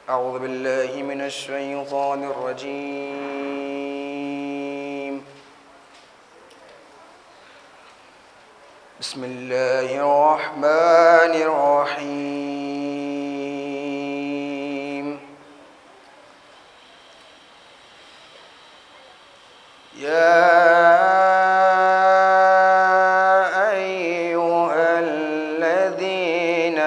أعوذ بالله من الشيطان الرجيم. بسم الله الرحمن الرحيم. يا أيها الذين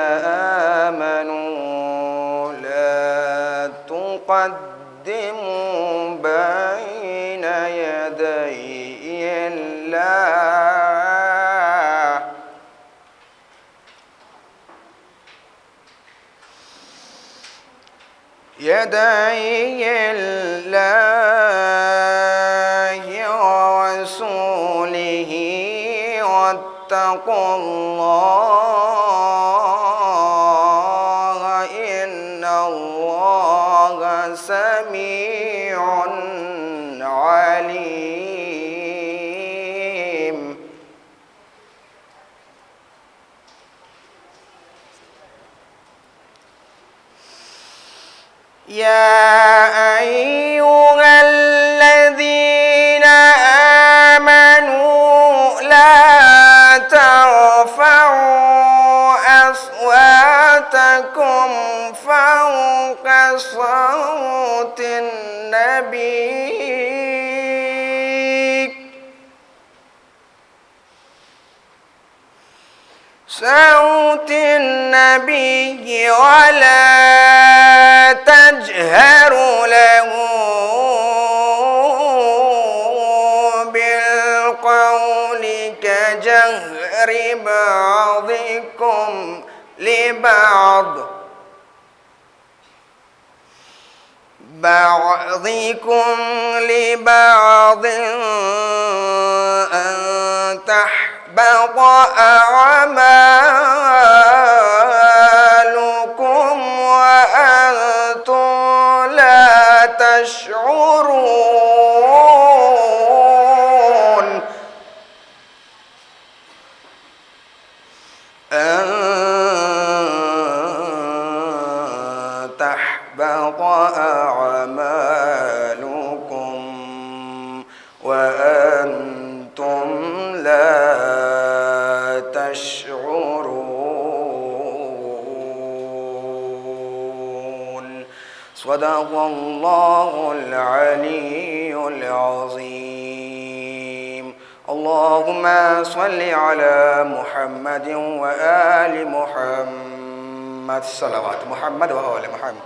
آمنوا لا تقدموا بين يدي الله ورسوله واتقوا الله إن الله سميع عليم. يا أيها الذين آمنوا لا ترفعوا أصواتكم فوق صوت النبي ولا تجهروا له بالقول كجهر بعضكم لبعض أن تحبط أعمالكم وأنتم لا تشعرون. أن تحبط أعمالكم وأنتم لا تشعرون. صدق الله العلي العظيم. اللهم صل على محمد وآل محمد. صلوات محمد وآل محمد.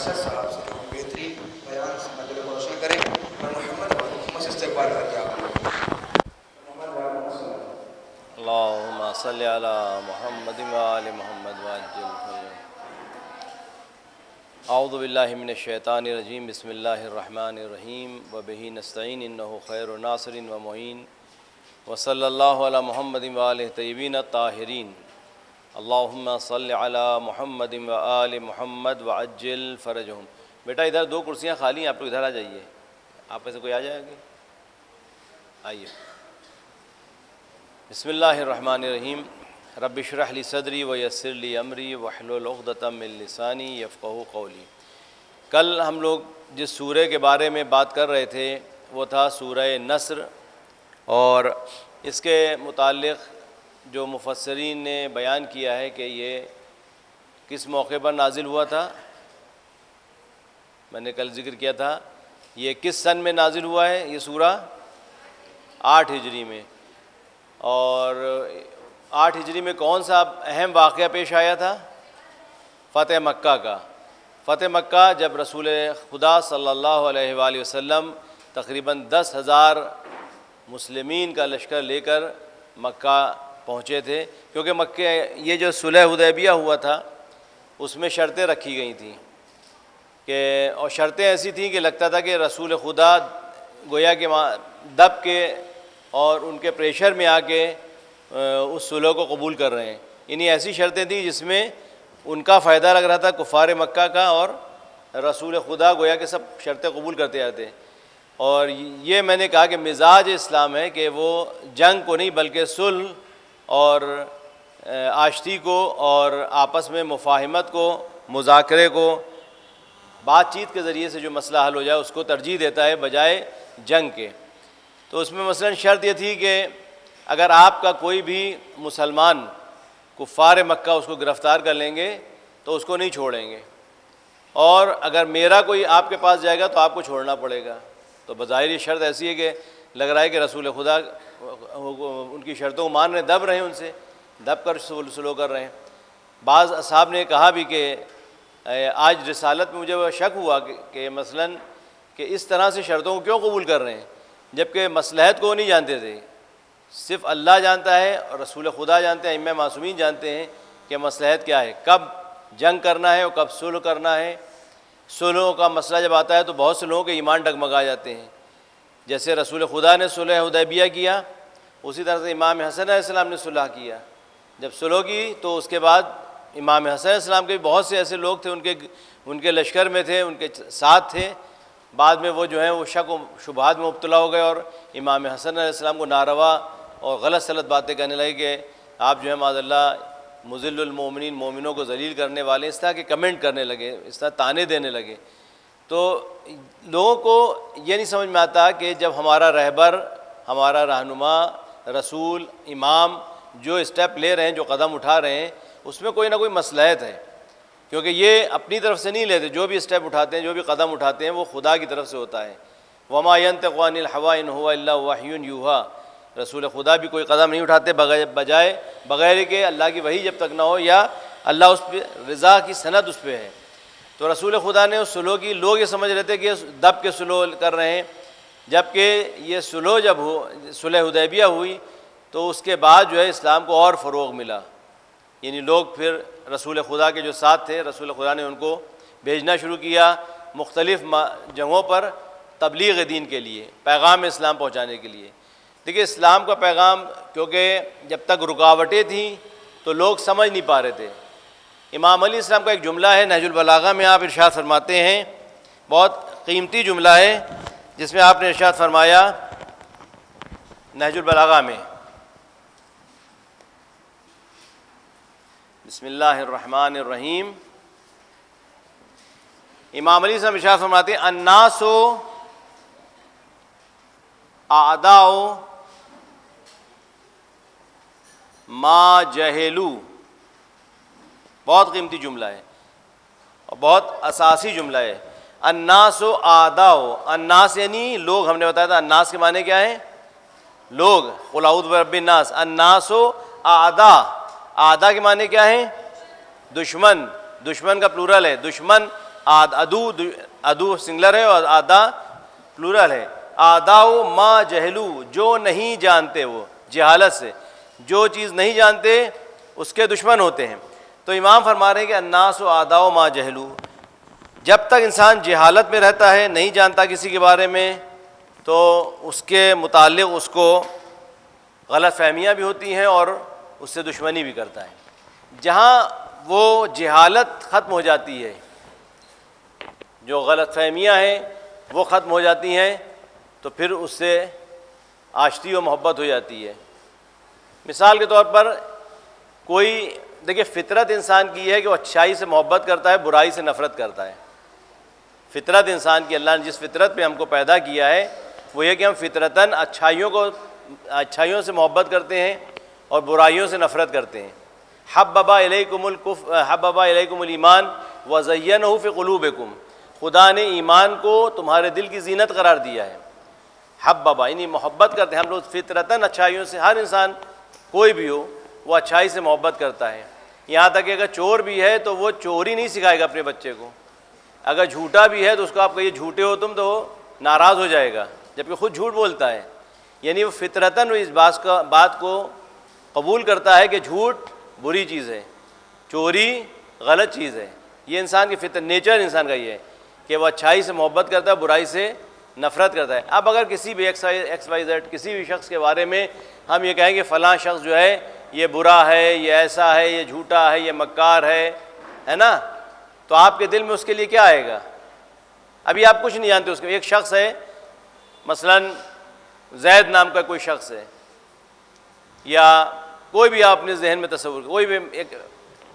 صاحب سے بہترین بیان سے مدد کو روشن کریں اور محمد و محمد سے استقبال کیا اللهم صل على محمد وآل محمد وعجل فرجهم. اعوذ باللہ من الشیطان الرجیم. بسم اللہ الرحمن الرحیم. وبہ نستعین انہ خیر ناصر ومعین. وصلی اللہ علی محمد وآلہ طیبین الطاہرین. اللہم صل علی محمد وآل محمد وعجل فرجهم. بیٹا ادھر دو کرسیاں خالی ہیں، آپ لوگ ادھر آ جائیے. آپ میں سے کوئی آ جائے گا؟ آئیے. بسم اللہ الرحمن الرحیم. رب اشرح لی صدری ویسر لی امری واحلل عقدۃ من لسانی یفقہوا قولی. کل ہم لوگ جس سورہ کے بارے میں بات کر رہے تھے وہ تھا سورہ نصر، اور اس کے متعلق جو مفسرین نے بیان کیا ہے کہ یہ کس موقع پر نازل ہوا تھا. میں نے کل ذکر کیا تھا یہ کس سن میں نازل ہوا ہے. یہ سورہ 8 ہجری میں. اور 8 ہجری میں کون سا اہم واقعہ پیش آیا تھا؟ فتح مکہ کا. فتح مکہ جب رسول خدا صلی اللہ علیہ وآلہ وسلم تقریباً 10,000 مسلمین کا لشکر لے کر مکہ پہنچے تھے، کیونکہ مکہ یہ جو صلح حدیبیہ ہوا تھا اس میں شرطیں رکھی گئی تھیں اور شرطیں ایسی تھیں کہ لگتا تھا کہ رسول خدا گویا کہ دب کے اور ان کے پریشر میں آ کے اس صلح کو قبول کر رہے ہیں. انہیں ایسی شرطیں تھیں جس میں ان کا فائدہ لگ رہا تھا کفار مکہ کا، اور رسول خدا گویا کہ سب شرطیں قبول کرتے جاتے. اور یہ میں نے کہا کہ مزاج اسلام ہے کہ وہ جنگ کو نہیں بلکہ صلح اور آشتی کو اور آپس میں مفاہمت کو، مذاکرے کو، بات چیت کے ذریعے سے جو مسئلہ حل ہو جائے اس کو ترجیح دیتا ہے بجائے جنگ کے۔ تو اس میں مثلا شرط یہ تھی کہ اگر آپ کا کوئی بھی مسلمان کفار مکہ اس کو گرفتار کر لیں گے تو اس کو نہیں چھوڑیں گے، اور اگر میرا کوئی آپ کے پاس جائے گا تو آپ کو چھوڑنا پڑے گا۔ تو بظاہر یہ شرط ایسی ہے کہ لگ رہا ہے کہ رسول خدا ان کی شرطوں کو مان رہے ہیں، دب رہے ہیں، ان سے دب کر سلو کر رہے ہیں۔ بعض اصحاب نے کہا بھی کہ آج رسالت میں مجھے وہ شک ہوا کہ مثلاً کہ اس طرح سے شرطوں کو کیوں قبول کر رہے ہیں، جبکہ مصلحت کو نہیں جانتے تھے۔ صرف اللہ جانتا ہے اور رسول خدا جانتے ہیں، ائمہ معصومین جانتے ہیں کہ مصلحت کیا ہے، کب جنگ کرنا ہے اور کب صلح کرنا ہے۔ صلح کا مسئلہ جب آتا ہے تو بہت سے لوگوں کے ایمان ڈگمگا جاتے ہیں، جیسے رسول خدا نے صلح حدیبیہ کیا، اسی طرح سے امام حسن علیہ السلام نے صلح کیا۔ جب صلح کی تو اس کے بعد امام حسن علیہ السلام کے بھی بہت سے ایسے لوگ تھے ان کے لشکر میں تھے، ان کے ساتھ تھے، بعد میں وہ جو ہیں وہ شک و شبہات میں مبتلا ہو گئے اور امام حسن علیہ السلام کو ناروا اور غلط سلط باتیں کہنے لگے کہ آپ جو ہے معاذ اللہ مذل المومنین، مومنوں کو ذلیل کرنے والے، اس طرح کے کمنٹ کرنے لگے، اس طرح طعنے دینے لگے۔ تو لوگوں کو یہ نہیں سمجھ میں آتا کہ جب ہمارا رہبر، ہمارا رہنما، رسول، امام جو اسٹیپ لے رہے ہیں، جو قدم اٹھا رہے ہیں، اس میں کوئی نہ کوئی مصلحت ہے، کیونکہ یہ اپنی طرف سے نہیں لیتے، جو بھی اسٹیپ اٹھاتے ہیں، جو بھی قدم اٹھاتے ہیں وہ خدا کی طرف سے ہوتا ہے۔ وما ينطق عن الهوى ان هو الا وحی یوحى، رسول خدا بھی کوئی قدم نہیں اٹھاتے بغیر کہ اللہ کی وحی جب تک نہ ہو یا اللہ اس پہ رضا کی سند اس پہ ہے۔ تو رسول خدا نے اس صلح کی، لوگ یہ سمجھ رہے تھے کہ دب کے صلح کر رہے ہیں، جبکہ یہ صلح جب صلح حدیبیہ ہوئی تو اس کے بعد جو ہے اسلام کو اور فروغ ملا، یعنی لوگ پھر رسول خدا کے جو ساتھ تھے، رسول خدا نے ان کو بھیجنا شروع کیا مختلف جگہوں پر تبلیغ دین کے لیے، پیغام اسلام پہنچانے کے لیے۔ دیکھیے اسلام کا پیغام کیونکہ جب تک رکاوٹیں تھیں تو لوگ سمجھ نہیں پا رہے تھے۔ امام علیہ السلام کا ایک جملہ ہے نہج البلاغہ میں، آپ ارشاد فرماتے ہیں، بہت قیمتی جملہ ہے، جس میں آپ نے ارشاد فرمایا نہج البلاغہ میں، بسم اللہ الرحمن الرحیم، امام علیہ السلام ارشاد فرماتے ہیں الناس اعداء ما جہلوا، بہت قیمتی جملہ ہے اور بہت اساسی جملہ ہے۔ الناس اعداء، الناس یعنی لوگ، ہم نے بتایا تھا الناس کے معنی کیا ہے، لوگ، قل اعوذ برب الناس، الناس اعداء، اعداء کے معنی کیا ہے، دشمن، دشمن کا پلورل ہے، دشمن، ادو سنگلر ہے اور اعداء پلورل ہے۔ اعداء ما جہلوا، جو نہیں جانتے، وہ جہالت سے جو چیز نہیں جانتے اس کے دشمن ہوتے ہیں۔ تو امام فرما رہے ہیں کہ الناس اعداء ما جہلوا، جب تک انسان جہالت میں رہتا ہے، نہیں جانتا کسی کے بارے میں، تو اس کے متعلق اس کو غلط فہمیاں بھی ہوتی ہیں اور اس سے دشمنی بھی کرتا ہے۔ جہاں وہ جہالت ختم ہو جاتی ہے، جو غلط فہمیاں ہیں وہ ختم ہو جاتی ہیں، تو پھر اس سے آشتی و محبت ہو جاتی ہے۔ مثال کے طور پر کوئی، دیکھیے فطرت انسان کی ہے کہ وہ اچھائی سے محبت کرتا ہے، برائی سے نفرت کرتا ہے۔ فطرت انسان کی، اللہ نے جس فطرت پہ ہم کو پیدا کیا ہے وہ یہ کہ ہم فطرتاً اچھائیوں سے محبت کرتے ہیں اور برائیوں سے نفرت کرتے ہیں۔ حبب الیکم الایمان وزینہ فی قلوبکم، خدا نے ایمان کو تمہارے دل کی زینت قرار دیا ہے۔ حبب یعنی محبت کرتے ہیں ہم لوگ فطرتاً اچھائیوں سے، ہر انسان کوئی بھی ہو وہ اچھائی سے محبت کرتا ہے۔ یہاں تک کہ اگر چور بھی ہے تو وہ چوری نہیں سکھائے گا اپنے بچے کو، اگر جھوٹا بھی ہے تو اس کو آپ کہیے جھوٹے ہو تم تو وہ ناراض ہو جائے گا، جبکہ خود جھوٹ بولتا ہے۔ یعنی وہ فطرتاً اس بات کو قبول کرتا ہے کہ جھوٹ بری چیز ہے، چوری غلط چیز ہے۔ یہ انسان کی فطرت، نیچر انسان کا یہ ہے کہ وہ اچھائی سے محبت کرتا ہے، برائی سے نفرت کرتا ہے۔ اب اگر کسی بھی ایکس وائی زیڈ کسی بھی شخص کے بارے میں ہم یہ کہیں کہ فلاں شخص جو ہے یہ برا ہے، یہ ایسا ہے، یہ جھوٹا ہے، یہ مکار ہے نا، تو آپ کے دل میں اس کے لیے کیا آئے گا؟ ابھی آپ کچھ نہیں جانتے اس کے، ایک شخص ہے مثلا زید نام کا کوئی شخص ہے، یا کوئی بھی آپ اپنے ذہن میں تصور، کوئی بھی ایک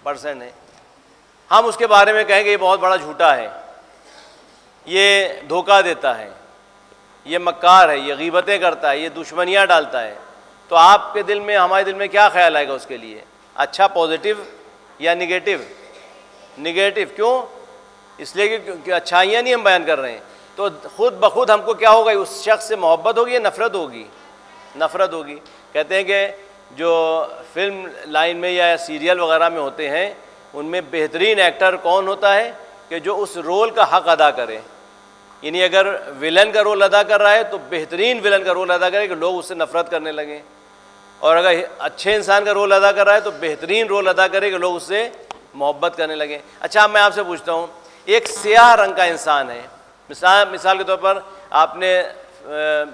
پرسن ہے، ہم اس کے بارے میں کہیں گے یہ بہت بڑا جھوٹا ہے، یہ دھوکہ دیتا ہے، یہ مکار ہے، یہ غیبتیں کرتا ہے، یہ دشمنیاں ڈالتا ہے، تو آپ کے دل میں، ہمارے دل میں کیا خیال آئے گا اس کے لیے؟ اچھا، پازیٹیو یا نگیٹو؟ نگیٹو. کیوں؟ اس لیے کہ اچھائیاں نہیں ہم بیان کر رہے ہیں. تو خود بخود ہم کو کیا ہوگا؟ اس شخص سے محبت ہوگی یا نفرت ہوگی؟ نفرت ہوگی. کہتے ہیں کہ جو فلم لائن میں یا سیریل وغیرہ میں ہوتے ہیں، ان میں بہترین ایکٹر کون ہوتا ہے؟ کہ جو اس رول کا حق ادا کرے. یعنی اگر ولن کا رول ادا کر رہا ہے تو بہترین ولن کا رول ادا کرے کہ لوگ اس سے نفرت کرنے لگیں، اور اگر اچھے انسان کا رول ادا کر رہا ہے تو بہترین رول ادا کرے کہ لوگ اس سے محبت کرنے لگیں. اچھا، میں آپ سے پوچھتا ہوں، ایک سیاہ رنگ کا انسان ہے، مثال کے طور پر آپ نے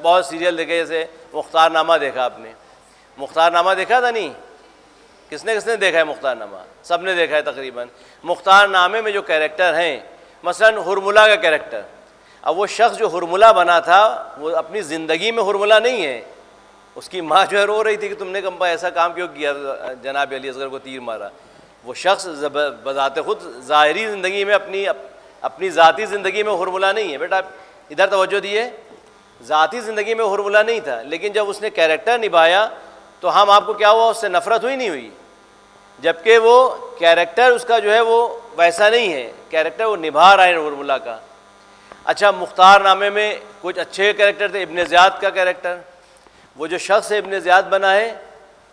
بہت سیریل دیکھے، جیسے مختار نامہ دیکھا آپ نے. مختار نامہ دیکھا تھا؟ نہیں؟ کس نے دیکھا ہے مختار نامہ؟ سب نے دیکھا ہے تقریباً. مختار نامے میں جو کیریکٹر ہیں، مثلا ہرملا کا کیریکٹر، اب وہ شخص جو ہرملا بنا تھا وہ اپنی زندگی میں ہرملا نہیں ہے. اس کی ماں جو ہے رو رہی تھی کہ تم نے کمپا ایسا کام کیوں کیا، جناب علی اصغر کو تیر مارا. وہ شخص بذات خود ظاہری زندگی میں اپنی ذاتی زندگی میں ہرملا نہیں ہے. بیٹا ادھر توجہ دیے، ذاتی زندگی میں ہرملا نہیں تھا، لیکن جب اس نے کیریکٹر نبھایا تو ہم آپ کو کیا ہوا؟ اس سے نفرت ہوئی نہیں ہوئی؟ جبکہ وہ کیریکٹر اس کا جو ہے وہ ویسا نہیں ہے، کیریکٹر وہ نبھا رہا ہے ہرملا کا. اچھا، مختار نامے میں کچھ اچھے کیریکٹر تھے. ابن زیاد کا کیریکٹر، وہ جو شخص ہے ابن زیاد بنا ہے،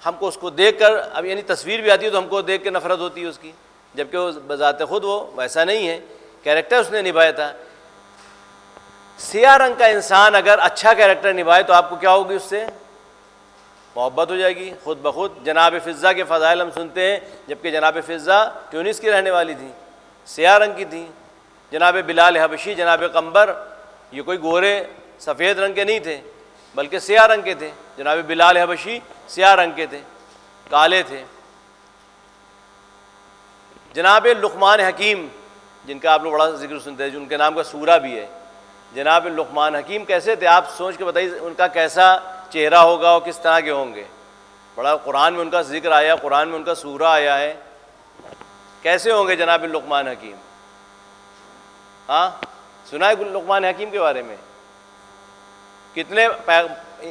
ہم کو اس کو دیکھ کر اب یعنی تصویر بھی آتی ہے تو ہم کو دیکھ کے نفرت ہوتی ہے اس کی، جبکہ وہ بذات خود وہ ویسا نہیں ہے، کیریکٹر اس نے نبھایا تھا. سیاہ رنگ کا انسان اگر اچھا کیریکٹر نبھائے تو آپ کو کیا ہوگی؟ اس سے محبت ہو جائے گی خود بخود. جناب فضہ کے فضائل ہم سنتے ہیں، جبکہ جناب فضہ ٹیونس کی رہنے والی تھی، سیاہ رنگ کی تھی. جناب بلال حبشی، جناب قمبر، یہ کوئی گورے سفید رنگ کے نہیں تھے بلکہ سیاہ رنگ کے تھے. جناب بلال حبشی سیاہ رنگ کے تھے، کالے تھے. جناب لقمان حکیم، جن کا آپ لوگ بڑا ذکر سنتے ہیں، جن کے نام کا سورہ بھی ہے، جناب لقمان حکیم کیسے تھے؟ آپ سوچ کے بتائیے ان کا کیسا چہرہ ہوگا اور کس طرح کے ہوں گے. بڑا قرآن میں ان کا ذکر آیا، قرآن میں ان کا سورہ آیا ہے. کیسے ہوں گے جناب لقمان حکیم؟ ہاں، سنا ہے لقمان حکیم کے بارے میں؟ کتنے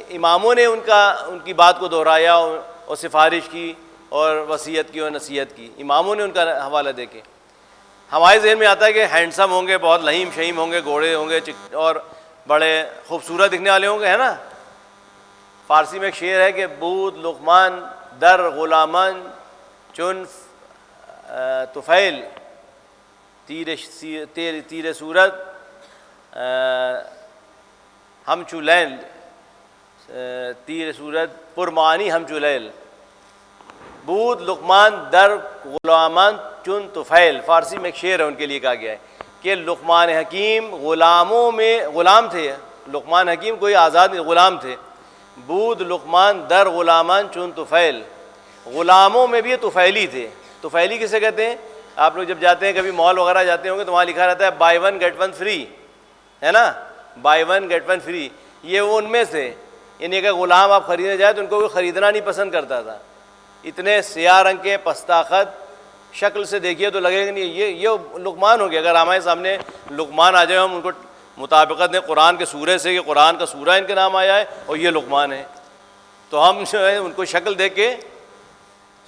اماموں نے ان کی بات کو دہرایا اور سفارش کی اور وصیت کی اور نصیحت کی. اماموں نے ان کا حوالہ دے کے. ہمارے ذہن میں آتا ہے کہ ہینڈسم ہوں گے، بہت لہیم شہیم ہوں گے، گھوڑے ہوں گے اور بڑے خوبصورت دکھنے والے ہوں گے، ہے نا؟ فارسی میں ایک شعر ہے کہ بود لقمان در غلامان چون طفیل، تیر صورت ہم چولیل، تیر صورت پرمانی ہم چولیل. بود لقمان در غلامان چون طفیل، فارسی میں ایک شعر ہے ان کے لیے کہا گیا ہے کہ لقمان حکیم غلاموں میں غلام تھے. لقمان حکیم کوئی آزاد نہیں، غلام تھے. بود لقمان در غلامان چون طفیل، غلاموں میں بھی یہ طفیلی تھے. طفیلی کسے کہتے ہیں؟ آپ لوگ جب جاتے ہیں کبھی مال وغیرہ جاتے ہوں گے تو وہاں لکھا رہتا ہے buy one get one free, ہے نا؟ Buy one get one free. یہ وہ ان میں سے، یعنی اگر غلام آپ خریدنے جائیں تو ان کو کوئی خریدنا نہیں پسند کرتا تھا. اتنے سیاہ رنگ کے پستاخت، شکل سے دیکھیے تو لگے گا نہیں یہ لقمان ہو گیا. اگر ہمارے سامنے لقمان آ جائے، ہم ان کو مطابقت دیں قرآن کے سورے سے کہ قرآن کا سورہ ان کے نام آیا ہے اور یہ لقمان ہے، تو ہم جو ہے ان کو شکل دیکھ کے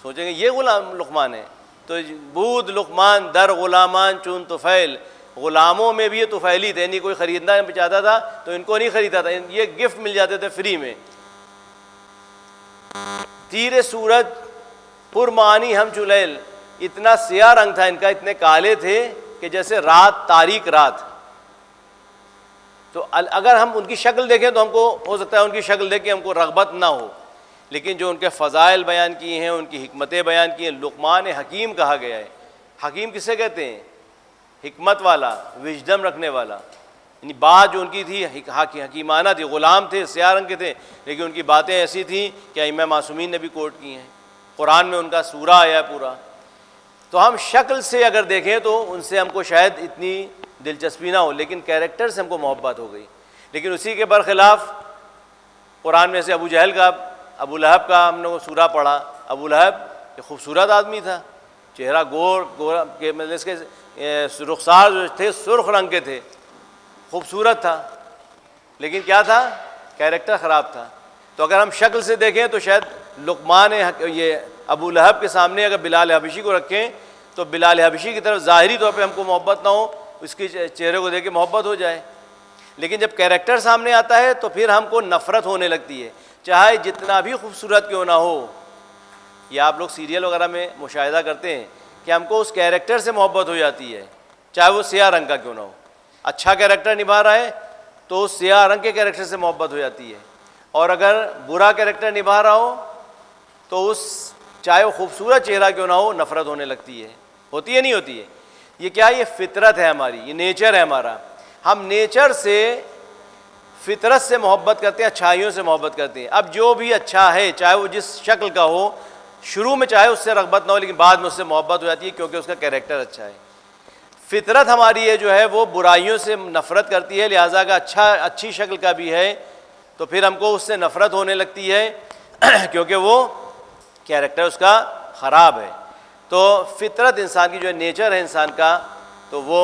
سوچیں گے یہ لقمان ہے. تو بود لقمان در غلامان چون طفیل، غلاموں میں بھی یہ طفیلی تھے، یعنی کوئی خریدنا چاہتا تھا تو ان کو نہیں خریدا تھا، یہ گفٹ مل جاتے تھے فری میں. تیر سورج پرمانی ہم چلیل، اتنا سیاہ رنگ تھا ان کا، اتنے کالے تھے کہ جیسے رات، تاریک رات. تو اگر ہم ان کی شکل دیکھیں تو ہم کو ہو سکتا ہے ان کی شکل دیکھ کے ہم کو رغبت نہ ہو، لیکن جو ان کے فضائل بیان کیے ہیں، ان کی حکمتیں بیان کی ہیں، لقمان حکیم کہا گیا ہے. حکیم کسے کہتے ہیں؟ حکمت والا، وژڈم رکھنے والا. یعنی بات جو ان کی تھی حکیمانہ تھی. غلام تھے، سیاہ رنگ کے تھے، لیکن ان کی باتیں ایسی تھیں کہ ائمہ معصومین نے بھی کوٹ کی ہیں. قرآن میں ان کا سورہ آیا ہے پورا. تو ہم شکل سے اگر دیکھیں تو ان سے ہم کو شاید اتنی دلچسپی نہ ہو، لیکن کیریکٹر سے ہم کو محبت ہو گئی. لیکن اسی کے برخلاف قرآن میں سے ابو جہل کا، ابو لہب کا ہم نے سورہ پڑھا. ابو لہب یہ خوبصورت آدمی تھا، چہرہ گورا کے مطلب اس کے رخسار جو تھے سرخ رنگ کے تھے، خوبصورت تھا، لیکن کیا تھا؟ کیریکٹر خراب تھا. تو اگر ہم شکل سے دیکھیں تو شاید لقمان یہ ابو لہب کے سامنے اگر بلال حبشی کو رکھیں تو بلال حبشی کی طرف ظاہری طور پہ ہم کو محبت نہ ہو، اس کے چہرے کو دیکھ کے محبت ہو جائے. لیکن جب کیریکٹر سامنے آتا ہے تو پھر ہم کو نفرت ہونے لگتی ہے، چاہے جتنا بھی خوبصورت کیوں نہ ہو. یہ آپ لوگ سیریل وغیرہ میں مشاہدہ کرتے ہیں کہ ہم کو اس کیریکٹر سے محبت ہو جاتی ہے، چاہے وہ سیاہ رنگ کا کیوں نہ ہو. اچھا کیریکٹر نبھا رہا ہے تو اس سیاہ رنگ کے کیریکٹر سے محبت ہو جاتی ہے، اور اگر برا کیریکٹر نبھا رہا ہو تو اس چاہے وہ خوبصورت چہرہ کیوں نہ ہو نفرت ہونے لگتی ہے. ہوتی ہے نہیں ہوتی ہے؟ یہ کیا؟ یہ فطرت ہے ہماری، یہ نیچر ہے ہمارا. ہم نیچر سے فطرت سے محبت کرتے ہیں، اچھائیوں سے محبت کرتے ہیں. اب جو بھی اچھا ہے چاہے وہ جس شکل کا ہو، شروع میں چاہے اس سے رغبت نہ ہو لیکن بعد میں اس سے محبت ہو جاتی ہے کیونکہ اس کا کیریکٹر اچھا ہے. فطرت ہماری ہے جو ہے وہ برائیوں سے نفرت کرتی ہے، لہٰذا اگر اچھی شکل کا بھی ہے تو پھر ہم کو اس سے نفرت ہونے لگتی ہے کیونکہ وہ کیریکٹر اس کا خراب ہے. تو فطرت انسان کی جو ہے، نیچر ہے انسان کا، تو وہ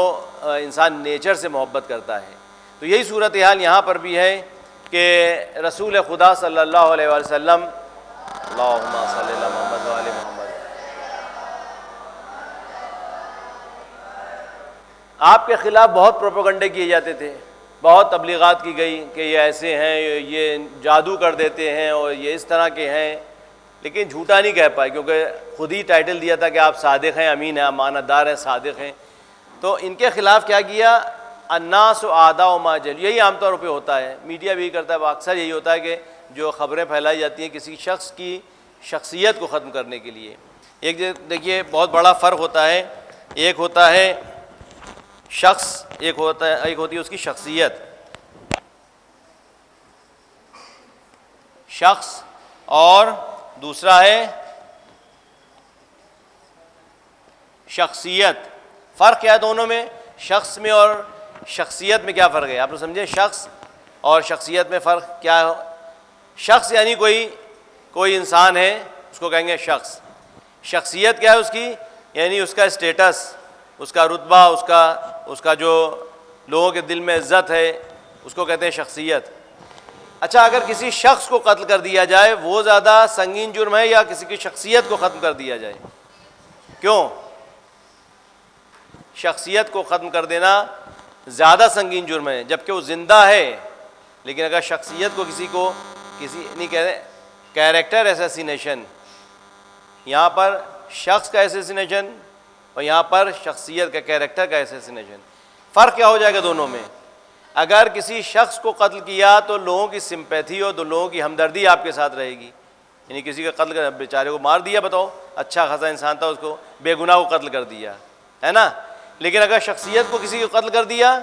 انسان نیچر سے محبت کرتا ہے. تو یہی صورتحال یہاں پر بھی ہے کہ رسول خدا صلی اللہ علیہ وسلم، اللہم صلی اللہ محمد و آل محمد، آپ کے خلاف بہت پروپیگنڈے کیے جاتے تھے، بہت تبلیغات کی گئی کہ یہ ایسے ہیں، یہ جادو کر دیتے ہیں اور یہ اس طرح کے ہیں، لیکن جھوٹا نہیں کہہ پائے کیونکہ خود ہی ٹائٹل دیا تھا کہ آپ صادق ہیں، امین ہیں، امانت دار ہیں، صادق ہیں. تو ان کے خلاف کیا کیا؟ الناس اعداء ما جہلوا. یہی عام طور پہ ہوتا ہے، میڈیا بھی کرتا ہے، اکثر یہی ہوتا ہے کہ جو خبریں پھیلائی جاتی ہیں کسی شخص کی شخصیت کو ختم کرنے کے لیے. ایک دیکھیے بہت بڑا فرق ہوتا ہے، ایک ہوتا ہے شخص، ایک ہوتی ہے اس کی شخصیت. شخص اور دوسرا ہے شخصیت. فرق کیا ہے دونوں میں؟ شخص میں اور شخصیت میں کیا فرق ہے؟ آپ لوگ سمجھیں شخص اور شخصیت میں فرق کیا ہے؟ شخص یعنی کوئی انسان ہے، اس کو کہیں گے شخص. شخصیت کیا ہے اس کی؟ یعنی اس کا اسٹیٹس، اس کا رتبہ، اس کا جو لوگوں کے دل میں عزت ہے، اس کو کہتے ہیں شخصیت. اچھا، اگر کسی شخص کو قتل کر دیا جائے وہ زیادہ سنگین جرم ہے یا کسی کی شخصیت کو ختم کر دیا جائے؟ کیوں؟ شخصیت کو ختم کر دینا زیادہ سنگین جرم ہے جبکہ وہ زندہ ہے. لیکن اگر شخصیت کو کسی نہیں کہتے، کیریکٹر ایسیسینیشن، یہاں پر شخص کا ایسیسینیشن اور یہاں پر شخصیت کا، کیریکٹر کا ایسیسینیشن. فرق کیا ہو جائے گا دونوں میں؟ اگر کسی شخص کو قتل کیا تو لوگوں کی سمپیتھی اور لوگوں کی ہمدردی آپ کے ساتھ رہے گی. یعنی کسی کا قتل کر، بیچارے کو مار دیا، بتاؤ اچھا خاصا انسان تھا، اس کو بے گناہ کو قتل کر دیا ہے نا. لیکن اگر شخصیت کو کسی کو قتل کر دیا،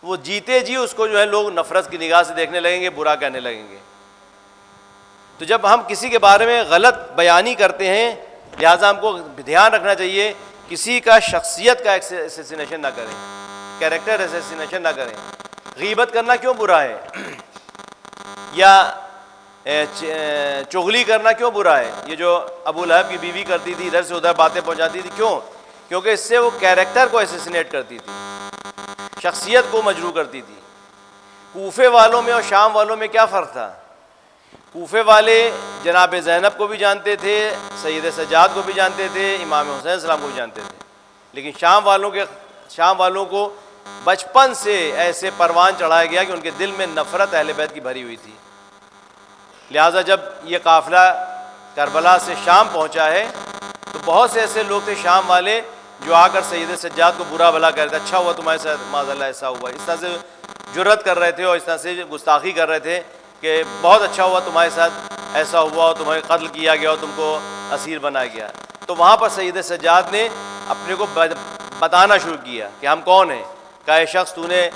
وہ جیتے جی اس کو جو ہے لوگ نفرت کی نگاہ سے دیکھنے لگیں گے، برا کہنے لگیں گے. تو جب ہم کسی کے بارے میں غلط بیانی کرتے ہیں لہٰذا ہم کو دھیان رکھنا چاہیے کسی کا شخصیت کا ایسیسینیشن نہ کریں، کیریکٹر ایسیسینیشن نہ کریں. غیبت کرنا کیوں برا ہے؟ یا چغلی کرنا کیوں برا ہے؟ یہ جو ابو لہب کی بیوی کرتی تھی، ادھر سے ادھر باتیں پہنچاتی تھی، کیوں؟ کیونکہ اس سے وہ کیریکٹر کو ایسیسینیٹ کرتی تھی، شخصیت کو مجروح کرتی تھی. کوفے والوں میں اور شام والوں میں کیا فرق تھا؟ کوفے والے جناب زینب کو بھی جانتے تھے، سید سجاد کو بھی جانتے تھے، امام حسین السلام کو بھی جانتے تھے، لیکن شام والوں کو بچپن سے ایسے پروان چڑھایا گیا کہ ان کے دل میں نفرت اہل بیت کی بھری ہوئی تھی. لہٰذا جب یہ قافلہ کربلا سے شام پہنچا ہے تو بہت سے ایسے لوگ تھے شام والے جو آ کر سید سجاد کو برا بھلا کہہ رہے تھے، اچھا ہوا تمہارے ساتھ معاذ اللہ ایسا ہوا، اس طرح سے جرأت کر رہے تھے اور اس طرح سے گستاخی کر رہے تھے کہ بہت اچھا ہوا تمہارے ساتھ ایسا ہوا اور تمہیں قتل کیا گیا اور تم کو اسیر بنایا گیا. تو وہاں پر سید سجاد نے اپنے کو بتانا شروع کیا کہ ہم کون ہیں. کہا اے شخص تو نے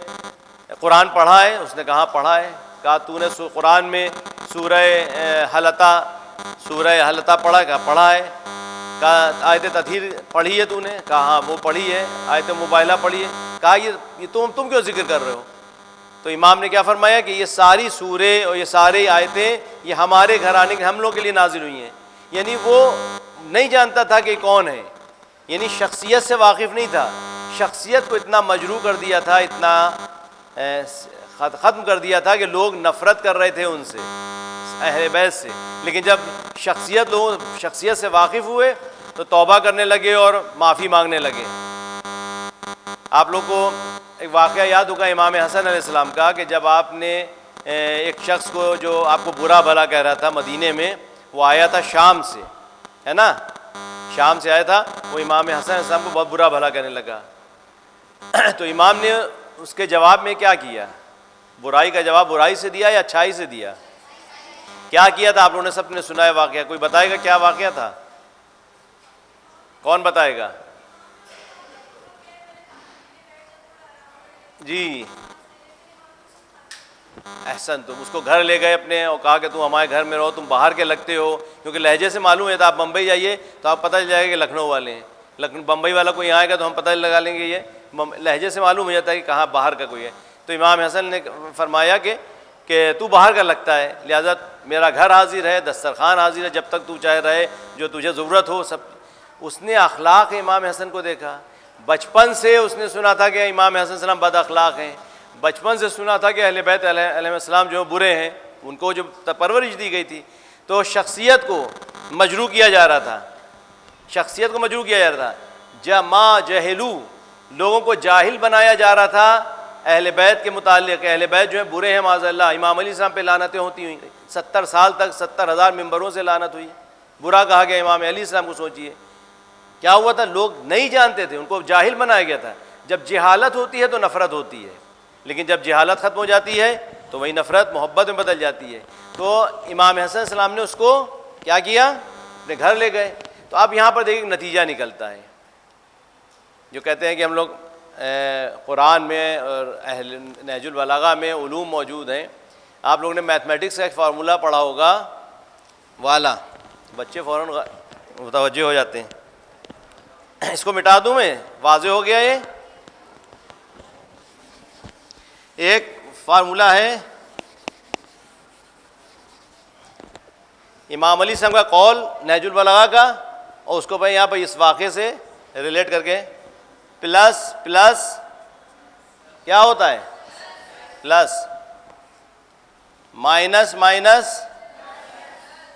قرآن پڑھا ہے؟ اس نے کہا پڑھا ہے. کہا تو نے قرآن میں سورہ حلطہ پڑھا؟ کہا پڑھا ہے. کہا آیت تطہیر پڑھی ہے تو نے؟ کہا ہاں وہ پڑھی ہے. آیت مباہلہ پڑھی ہے. کہا یہ تم کیوں ذکر کر رہے ہو؟ تو امام نے کیا فرمایا کہ یہ ساری سورے اور یہ ساری آیتیں یہ ہمارے گھر آنے کے ہم لوگ کے لیے نازل ہوئی ہیں. یعنی وہ نہیں جانتا تھا کہ کون ہے، یعنی شخصیت سے واقف نہیں تھا، شخصیت کو اتنا مجروح کر دیا تھا، اتنا ختم کر دیا تھا کہ لوگ نفرت کر رہے تھے ان سے، اہل بیت سے. لیکن جب شخصیت سے واقف ہوئے تو توبہ کرنے لگے اور معافی مانگنے لگے. آپ لوگ کو ایک واقعہ یاد ہوگا امام حسن علیہ السلام کا، کہ جب آپ نے ایک شخص کو جو آپ کو برا بھلا کہہ رہا تھا مدینے میں، وہ آیا تھا شام سے، ہے نا، شام سے آیا تھا، وہ امام حسن علیہ السلام کو بہت برا بھلا کہنے لگا. تو امام نے اس کے جواب میں کیا کیا؟ برائی کا جواب برائی سے دیا یا اچھائی سے دیا؟ کیا کیا تھا؟ آپ لوگوں نے سب نے سنا ہے واقعہ، کوئی بتائے گا کیا واقعہ تھا؟ کون بتائے گا؟ جی احسن. تم اس کو گھر لے گئے اپنے اور کہا کہ تم ہمارے گھر میں رہو، تم باہر کے لگتے ہو، کیونکہ لہجے سے معلوم ہے. تو آپ بمبئی جائیے تو آپ پتہ چل جائے گا کہ لکھنؤ والے ہیں، بمبئی والا کوئی یہاں آئے گا تو ہم پتہ لگا لیں گے، یہ لہجے سے معلوم ہو جاتا ہے کہ کہاں باہر کا کوئی ہے. تو امام حسن نے فرمایا کہ تو باہر کا لگتا ہے، لہذا میرا گھر حاضر ہے، دسترخوان حاضر ہے، جب تک تو چاہے رہے، جو تجھے ضرورت ہو سب. اس نے اخلاق امام حسن کو دیکھا. بچپن سے اس نے سنا تھا کہ امام حسن السلام بد اخلاق ہیں، بچپن سے سنا تھا کہ اہل بیت علیہ السلام جو برے ہیں، ان کو جو پرورش دی گئی تھی. تو شخصیت کو مجروح کیا جا رہا تھا، شخصیت کو مجروح کیا جا رہا تھا. ما جہلو، لوگوں کو جاہل بنایا جا رہا تھا اہل بیت کے متعلق. اہل بیت جو ہیں برے ہیں معاذ اللہ. امام علیہ السلام پہ لعنتیں ہوتی ہوئیں، 70 سال تک 70,000 ممبروں سے لعنت ہوئی، برا کہا گیا امام علیہ السلام کو. سوچئے کیا ہوا تھا، لوگ نہیں جانتے تھے، ان کو جاہل بنایا گیا تھا. جب جہالت ہوتی ہے تو نفرت ہوتی ہے، لیکن جب جہالت ختم ہو جاتی ہے تو وہی نفرت محبت میں بدل جاتی ہے. تو امام حسن السلام نے اس کو کیا کیا، اپنے گھر لے گئے. تو اب یہاں پر دیکھیں نتیجہ نکلتا ہے. جو کہتے ہیں کہ ہم لوگ قرآن میں اور اہل نہج البلاغہ میں علوم موجود ہیں. آپ لوگوں نے میتھمیٹکس کا ایک فارمولہ پڑھا ہوگا والا، بچے فوراً متوجہ ہو جاتے ہیں. اس کو مٹا دوں میں، واضح ہو گیا. یہ ایک فارمولہ ہے امام علی السلام کا قول نہج البلاغہ کا، اور اس کو بھائی یہاں پر اس واقعے سے ریلیٹ کر کے پلس پلس کیا ہوتا ہے، پلس مائنس مائنس،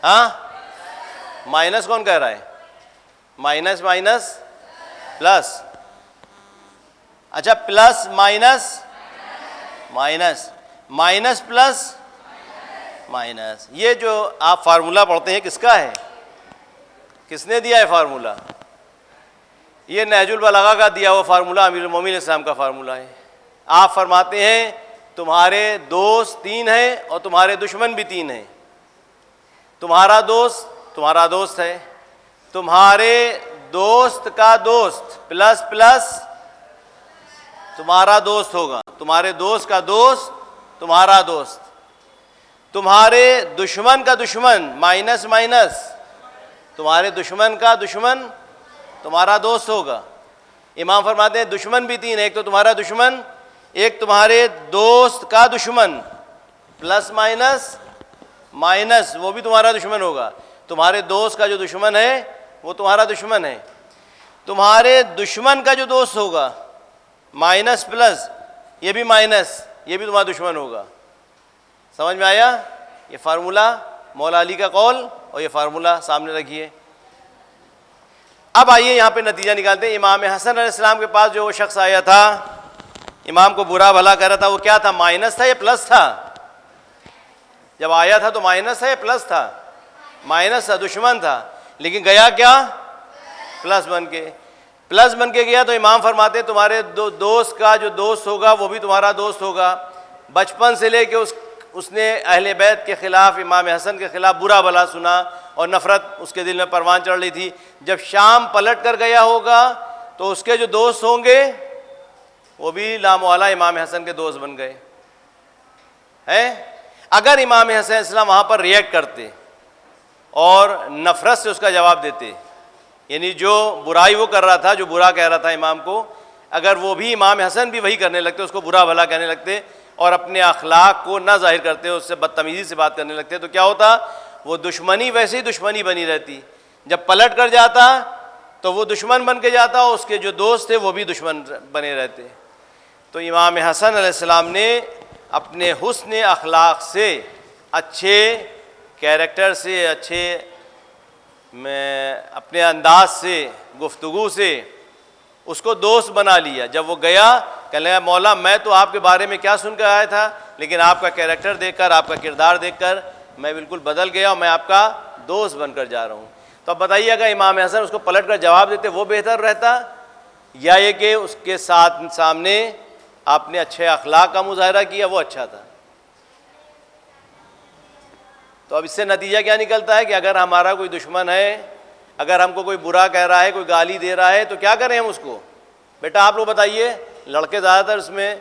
ہاں مائنس کون کہہ رہا ہے، مائنس مائنس پلس. اچھا plus minus minus, minus plus minus. یہ جو آپ فارمولہ پڑھتے ہیں کس کا ہے، کس نے دیا ہے فارمولہ؟ یہ نہج البلاغہ کا دیا ہوا فارمولہ امیر المومنین اسلام کا فارمولہ ہے. آپ فرماتے ہیں تمہارے دوست 3 ہیں اور تمہارے دشمن بھی 3 ہیں. تمہارا دوست ہے، تمہارے دوست کا دوست پلس پلس تمہارا دوست ہوگا، تمہارے دوست کا دوست تمہارا دوست. تمہارے دشمن کا دشمن مائنس مائنس، تمہارے دشمن کا دشمن تمہارا دوست ہوگا. امام فرماتے ہیں دشمن بھی 3 ہیں، ایک تو تمہارا دشمن، ایک تمہارے دوست کا دشمن، پلس مائنس مائنس وہ بھی تمہارا دشمن ہوگا. تمہارے دوست کا جو دشمن ہے وہ تمہارا دشمن ہے. تمہارے دشمن کا جو دوست ہوگا مائنس پلس یہ بھی مائنس، یہ بھی تمہارا دشمن ہوگا. سمجھ میں آیا؟ یہ فارمولہ مولا علی کا قول اور یہ فارمولہ سامنے رکھیے. اب آئیے یہاں پہ نتیجہ نکالتے ہیں. امام حسن علیہ السلام کے پاس جو وہ شخص آیا تھا امام کو برا بھلا کر رہا تھا، وہ کیا تھا، مائنس تھا یا پلس تھا؟ جب آیا تھا تو مائنس تھا یا پلس تھا؟ مائنس تھا، دشمن تھا. لیکن گیا کیا، پلس بن کے گیا. تو امام فرماتے ہیں تمہارے دوست کا جو دوست ہوگا وہ بھی تمہارا دوست ہوگا. بچپن سے لے کے اس نے اہل بیت کے خلاف، امام حسن کے خلاف برا بھلا سنا اور نفرت اس کے دل میں پروان چڑھ رہی تھی. جب شام پلٹ کر گیا ہوگا تو اس کے جو دوست ہوں گے وہ بھی لامحالہ امام حسن کے دوست بن گئے ہیں. اگر امام حسن علیہ السلام وہاں پر ریئیکٹ کرتے اور نفرت سے اس کا جواب دیتے، یعنی جو برائی وہ کر رہا تھا، جو برا کہہ رہا تھا امام کو، اگر وہ بھی امام حسن بھی وہی کرنے لگتے، اس کو برا بھلا کہنے لگتے اور اپنے اخلاق کو نہ ظاہر کرتے، اس سے بدتمیزی سے بات کرنے لگتے، تو کیا ہوتا؟ وہ دشمنی ویسے ہی دشمنی بنی رہتی، جب پلٹ کر جاتا تو وہ دشمن بن کے جاتا، اور اس کے جو دوست تھے وہ بھی دشمن بنے رہتے۔ تو امام حسن علیہ السلام نے اپنے حسن اخلاق سے، اچھے کیریکٹر سے، اچھے اپنے انداز سے، گفتگو سے اس کو دوست بنا لیا۔ جب وہ گیا کہنے لگا مولا میں تو آپ کے بارے میں کیا سن کر آیا تھا، لیکن آپ کا کیریکٹر دیکھ کر، آپ کا کردار دیکھ کر میں بالکل بدل گیا اور میں آپ کا دوست بن کر جا رہا ہوں۔ تو اب بتائیے اگر امام حسن اس کو پلٹ کر جواب دیتے وہ بہتر رہتا، یا یہ کہ اس کے ساتھ سامنے آپ نے اچھے اخلاق کا مظاہرہ کیا، وہ اچھا تھا؟ تو اب اس سے نتیجہ کیا نکلتا ہے کہ اگر ہمارا کوئی دشمن ہے، اگر ہم کو کوئی برا کہہ رہا ہے، کوئی گالی دے رہا ہے، تو کیا کریں ہم اس کو؟ بیٹا آپ لوگ بتائیے، لڑکے زیادہ تر اس میں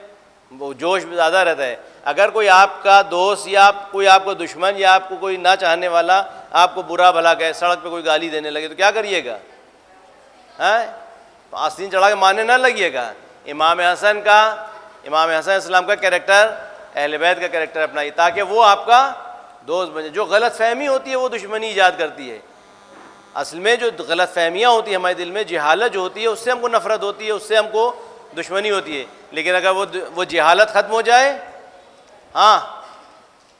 وہ جوش زیادہ رہتا ہے۔ اگر کوئی آپ کا دوست یا کوئی آپ کو دشمن یا آپ کو کوئی نہ چاہنے والا آپ کو برا بھلا کہے، سڑک پہ کوئی گالی دینے لگے تو کیا کریے گا؟ آستین چڑھا کے ماننے نہ لگیے گا۔ امام حسن علیہ السلام کا کیریکٹر، اہل بیت کا کیریکٹر اپنائیے تاکہ وہ آپ کا دوست بنے۔ جو غلط فہمی ہوتی ہے وہ دشمنی ایجاد کرتی ہے۔ اصل میں جو غلط فہمیاں ہوتی ہیں ہمارے دل میں، جہالت جو ہوتی ہے، اس سے ہم کو نفرت ہوتی ہے، اس سے ہم کو دشمنی ہوتی ہے۔ لیکن اگر وہ جہالت ختم ہو جائے،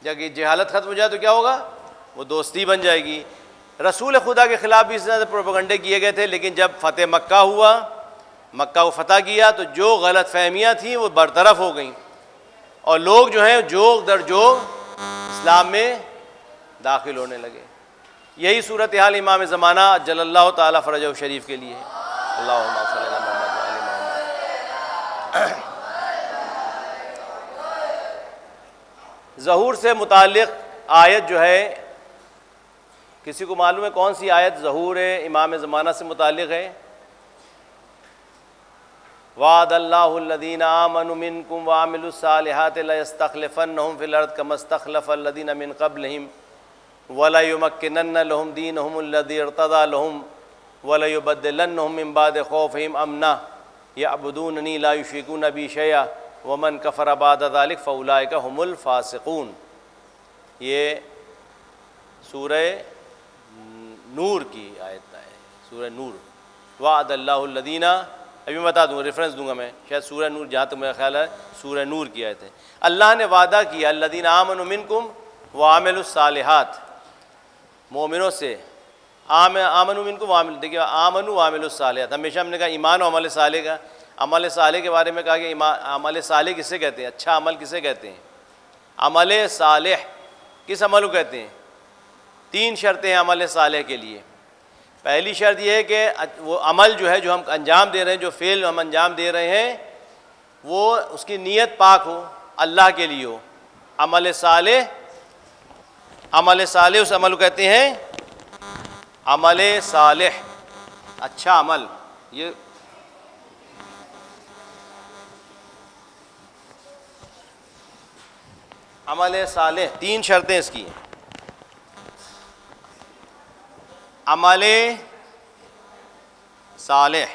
جب یہ جہالت ختم ہو جائے تو کیا ہوگا؟ وہ دوستی بن جائے گی۔ رسول خدا کے خلاف بھی اس طرح سے پروپیگنڈے کیے گئے تھے، لیکن جب فتح مکہ ہوا، مکہ کو فتح کیا، تو جو غلط فہمیاں تھیں وہ برطرف ہو گئیں، اور لوگ جو ہیں جوگ در جوگ اسلام میں داخل ہونے لگے۔ یہی صورتحال امام زمانہ جل اللہ تعالیٰ فرجہ شریف کے لیے ہے۔ اللہم صلی اللہ محمد و آل محمد۔ ظہور سے متعلق آیت جو ہے، کسی کو معلوم ہے کون سی آیت ظہور امام زمانہ سے متعلق ہے؟ وعد اللہ الذین آمنوا منکم وعملوا الصالحات لیستخلفنہم فی الارض کما استخلف الذین من قبلہم وَلَيُمَكِّنَنَّ لَهُمْ دِينَهُمُ الَّذِي ارْتَضَىٰ لَهُمْ وَلَيُبَدِّلَنَّهُم مِّن بَعْدِ خَوْفِهِمْ أَمْنًا يَعْبُدُونَنِي لَا يُشْرِكُونَ بِي شَيْئًا وَمَن كَفَرَ بَعْدَ ذَلِكَ فَأُولَٰئِكَ هُمُ الْفَاسِقُونَ۔ یہ سورہ نور کی آیت ہے، سورہ نور۔ وعد اللہ الذین، ابھی میں بتا دوں، ریفرنس دوں گا میں، شاید سورہ نور جہاں تک میرا خیال ہے سورہ نور کی آیت ہے۔ اللہ نے وعدہ کیا الذین آمنوا منکم وعملوا الصالحات، مومنوں سے، آمنوا منکم وعملوا، دیکھیے آمنوا وعملوا الصالحات، ہمیشہ ہم نے کہا ایمان و عمل صالح کا، عمل صالح کے بارے میں کہا کہ عمل صالح کسے کہتے ہیں؟ اچھا عمل کسے کہتے ہیں؟ عمل صالح کس عمل کو کہتے ہیں؟ 3 شرطیں ہیں عمل صالح کے لیے۔ پہلی شرط یہ ہے کہ وہ عمل جو ہے جو ہم انجام دے رہے ہیں، جو فعل ہم انجام دے رہے ہیں، وہ اس کی نیت پاک ہو، اللہ کے لیے ہو۔ عمل صالح اس عمل کو کہتے ہیں عمل صالح، اچھا عمل۔ یہ عمل صالح 3 شرطیں اس کی۔ عمل صالح،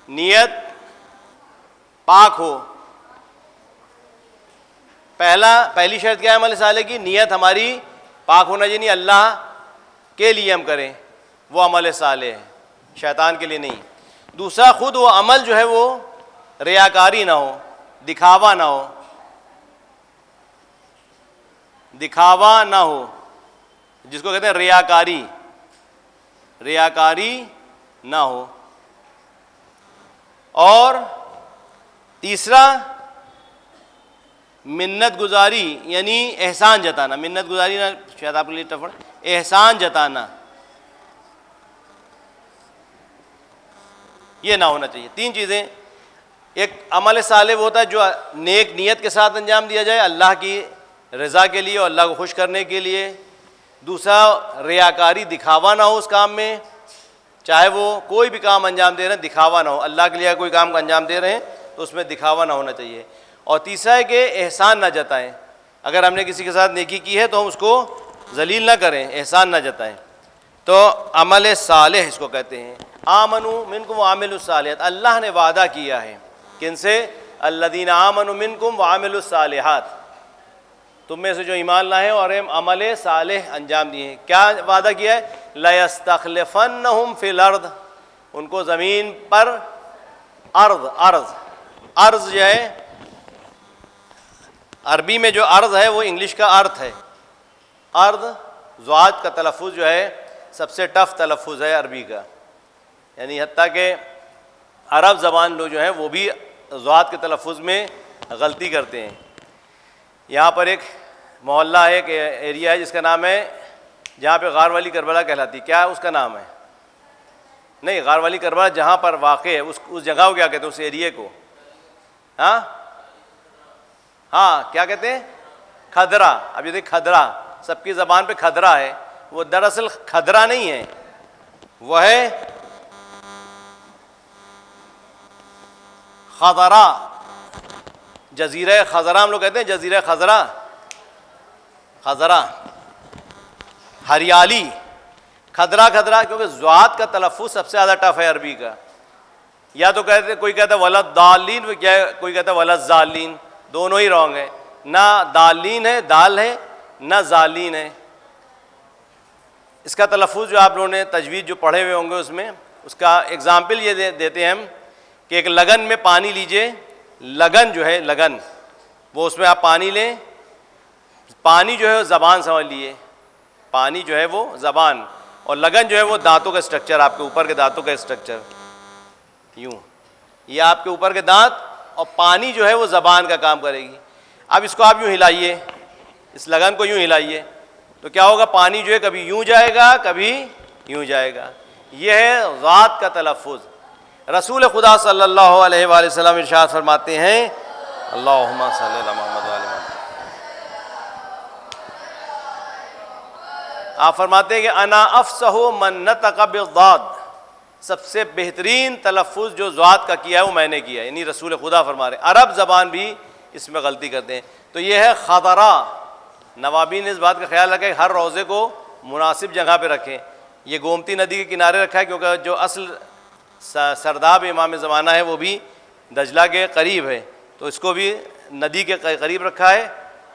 نیت پاک ہو۔ پہلی شرط کیا ہے عمل صالح کی؟ نیت ہماری پاک ہونا چاہیے، اللہ کے لیے ہم کریں، وہ عمل صالح ہے، شیطان کے لیے نہیں۔ دوسرا، خود وہ عمل جو ہے وہ ریاکاری نہ ہو، دکھاوا نہ ہو، دکھاوا نہ ہو، جس کو کہتے ہیں ریاکاری، ریاکاری نہ ہو۔ اور تیسرا، منت گزاری، یعنی احسان جتانا۔ منت گزاری نہ، شاید آپ کے لیے ٹف، احسان جتانا، یہ نہ ہونا چاہیے۔ 3 چیزیں۔ ایک عمل صالح وہ ہوتا ہے جو نیک نیت کے ساتھ انجام دیا جائے، اللہ کی رضا کے لیے اور اللہ کو خوش کرنے کے لیے۔ دوسرا، ریاکاری، دکھاوا نہ ہو اس کام میں، چاہے وہ کوئی بھی کام انجام دے رہے ہیں دکھاوا نہ ہو، اللہ کے لیے کوئی کام انجام دے رہے ہیں تو اس میں دکھاوا نہ ہونا چاہیے۔ اور تیسرا ہے کہ احسان نہ جتائیں، اگر ہم نے کسی کے ساتھ نیکی کی ہے تو ہم اس کو ذلیل نہ کریں، احسان نہ جتائیں۔ تو عمل صالح اس کو کہتے ہیں. آمنوا منکم وعملوا الصالحات, اللہ نے وعدہ کیا ہے کن سے؟ الذین آمنوا منکم وعملوا الصالحات, تم میں سے جو ایمان لائے ہیں اور عمل صالح انجام دیے ہیں. کیا وعدہ کیا ہے؟ لَيَسْتَخْلِفَنَّهُمْ فِي الْأَرْضِ, ان کو زمین پر ارض جو ہے عربی میں جو ارض ہے وہ انگلش کا ارتھ ہے. ارض ضاد کا تلفظ جو ہے سب سے ٹف تلفظ ہے عربی کا, یعنی حتیٰ کہ عرب زبان لوگ جو ہیں وہ بھی ضاد کے تلفظ میں غلطی کرتے ہیں. یہاں پر ایک محلہ ہے, ایک ایریا ہے جس کا نام ہے, جہاں پہ غار والی کربلا کہلاتی, کیا اس کا نام ہے؟ نہیں, غار والی کربلا جہاں پر واقع ہے اس جگہ کو کیا کہتے ہیں, اس ایریے کو؟ ہاں کیا کہتے ہیں؟ کھدرا. اب یہ دیکھ کھدرا سب کی زبان پہ کھدرا ہے, وہ دراصل کھدرا نہیں ہے, وہ ہے خضرا. جزیرہ خضرا ہم لوگ کہتے ہیں, جزیرہ خضرا ہریالی. کھدرا کیونکہ ضاد کا تلفظ سب سے زیادہ ٹف ہے عربی کا. یا تو کہتے کوئی کہتا ہے ولدالین, کوئی کہتا ہے ولدزالین, دونوں ہی رانگ ہے. نہ دالین ہے, دال ہے, نہ زالین ہے. اس کا تلفظ جو آپ لوگوں نے تجوید جو پڑھے ہوئے ہوں گے اس میں, اس کا اگزامپل یہ دیتے ہیں ہم کہ ایک لگن میں پانی لیجئے. لگن جو ہے لگن, وہ اس میں آپ پانی لیں, پانی جو ہے زبان سمجھ لیے, پانی جو ہے وہ زبان, اور لگن جو ہے وہ دانتوں کا اسٹرکچر, آپ کے اوپر کے دانتوں کا اسٹرکچر, یوں یہ آپ کے اوپر کے دانت, اور پانی جو ہے وہ زبان کا کام کرے گی. اب اس کو آپ یوں ہلائیے, اس لگن کو یوں ہلائیے, تو کیا ہوگا؟ پانی جو ہے کبھی یوں جائے گا کبھی یوں جائے گا. یہ ہے ذات کا تلفظ. رسول خدا صلی اللہ علیہ وآلہ وسلم ارشاد فرماتے ہیں, اللہم صلی علی محمد وآل محمد, آپ فرماتے ہیں کہ انا افصح من نطق بالضاد, سب سے بہترین تلفظ جو ذات کا کیا ہے وہ میں نے کیا ہے, یعنی رسول خدا فرما رہے ہیں. عرب زبان بھی اس میں غلطی کرتے ہیں. تو یہ ہے خضرا. نوابین اس بات کا خیال رکھیں ہر روضے کو مناسب جگہ پہ رکھیں. یہ گومتی ندی کے کنارے رکھا ہے کیونکہ جو اصل سرداب امام زمانہ ہے وہ بھی دجلہ کے قریب ہے, تو اس کو بھی ندی کے قریب رکھا ہے.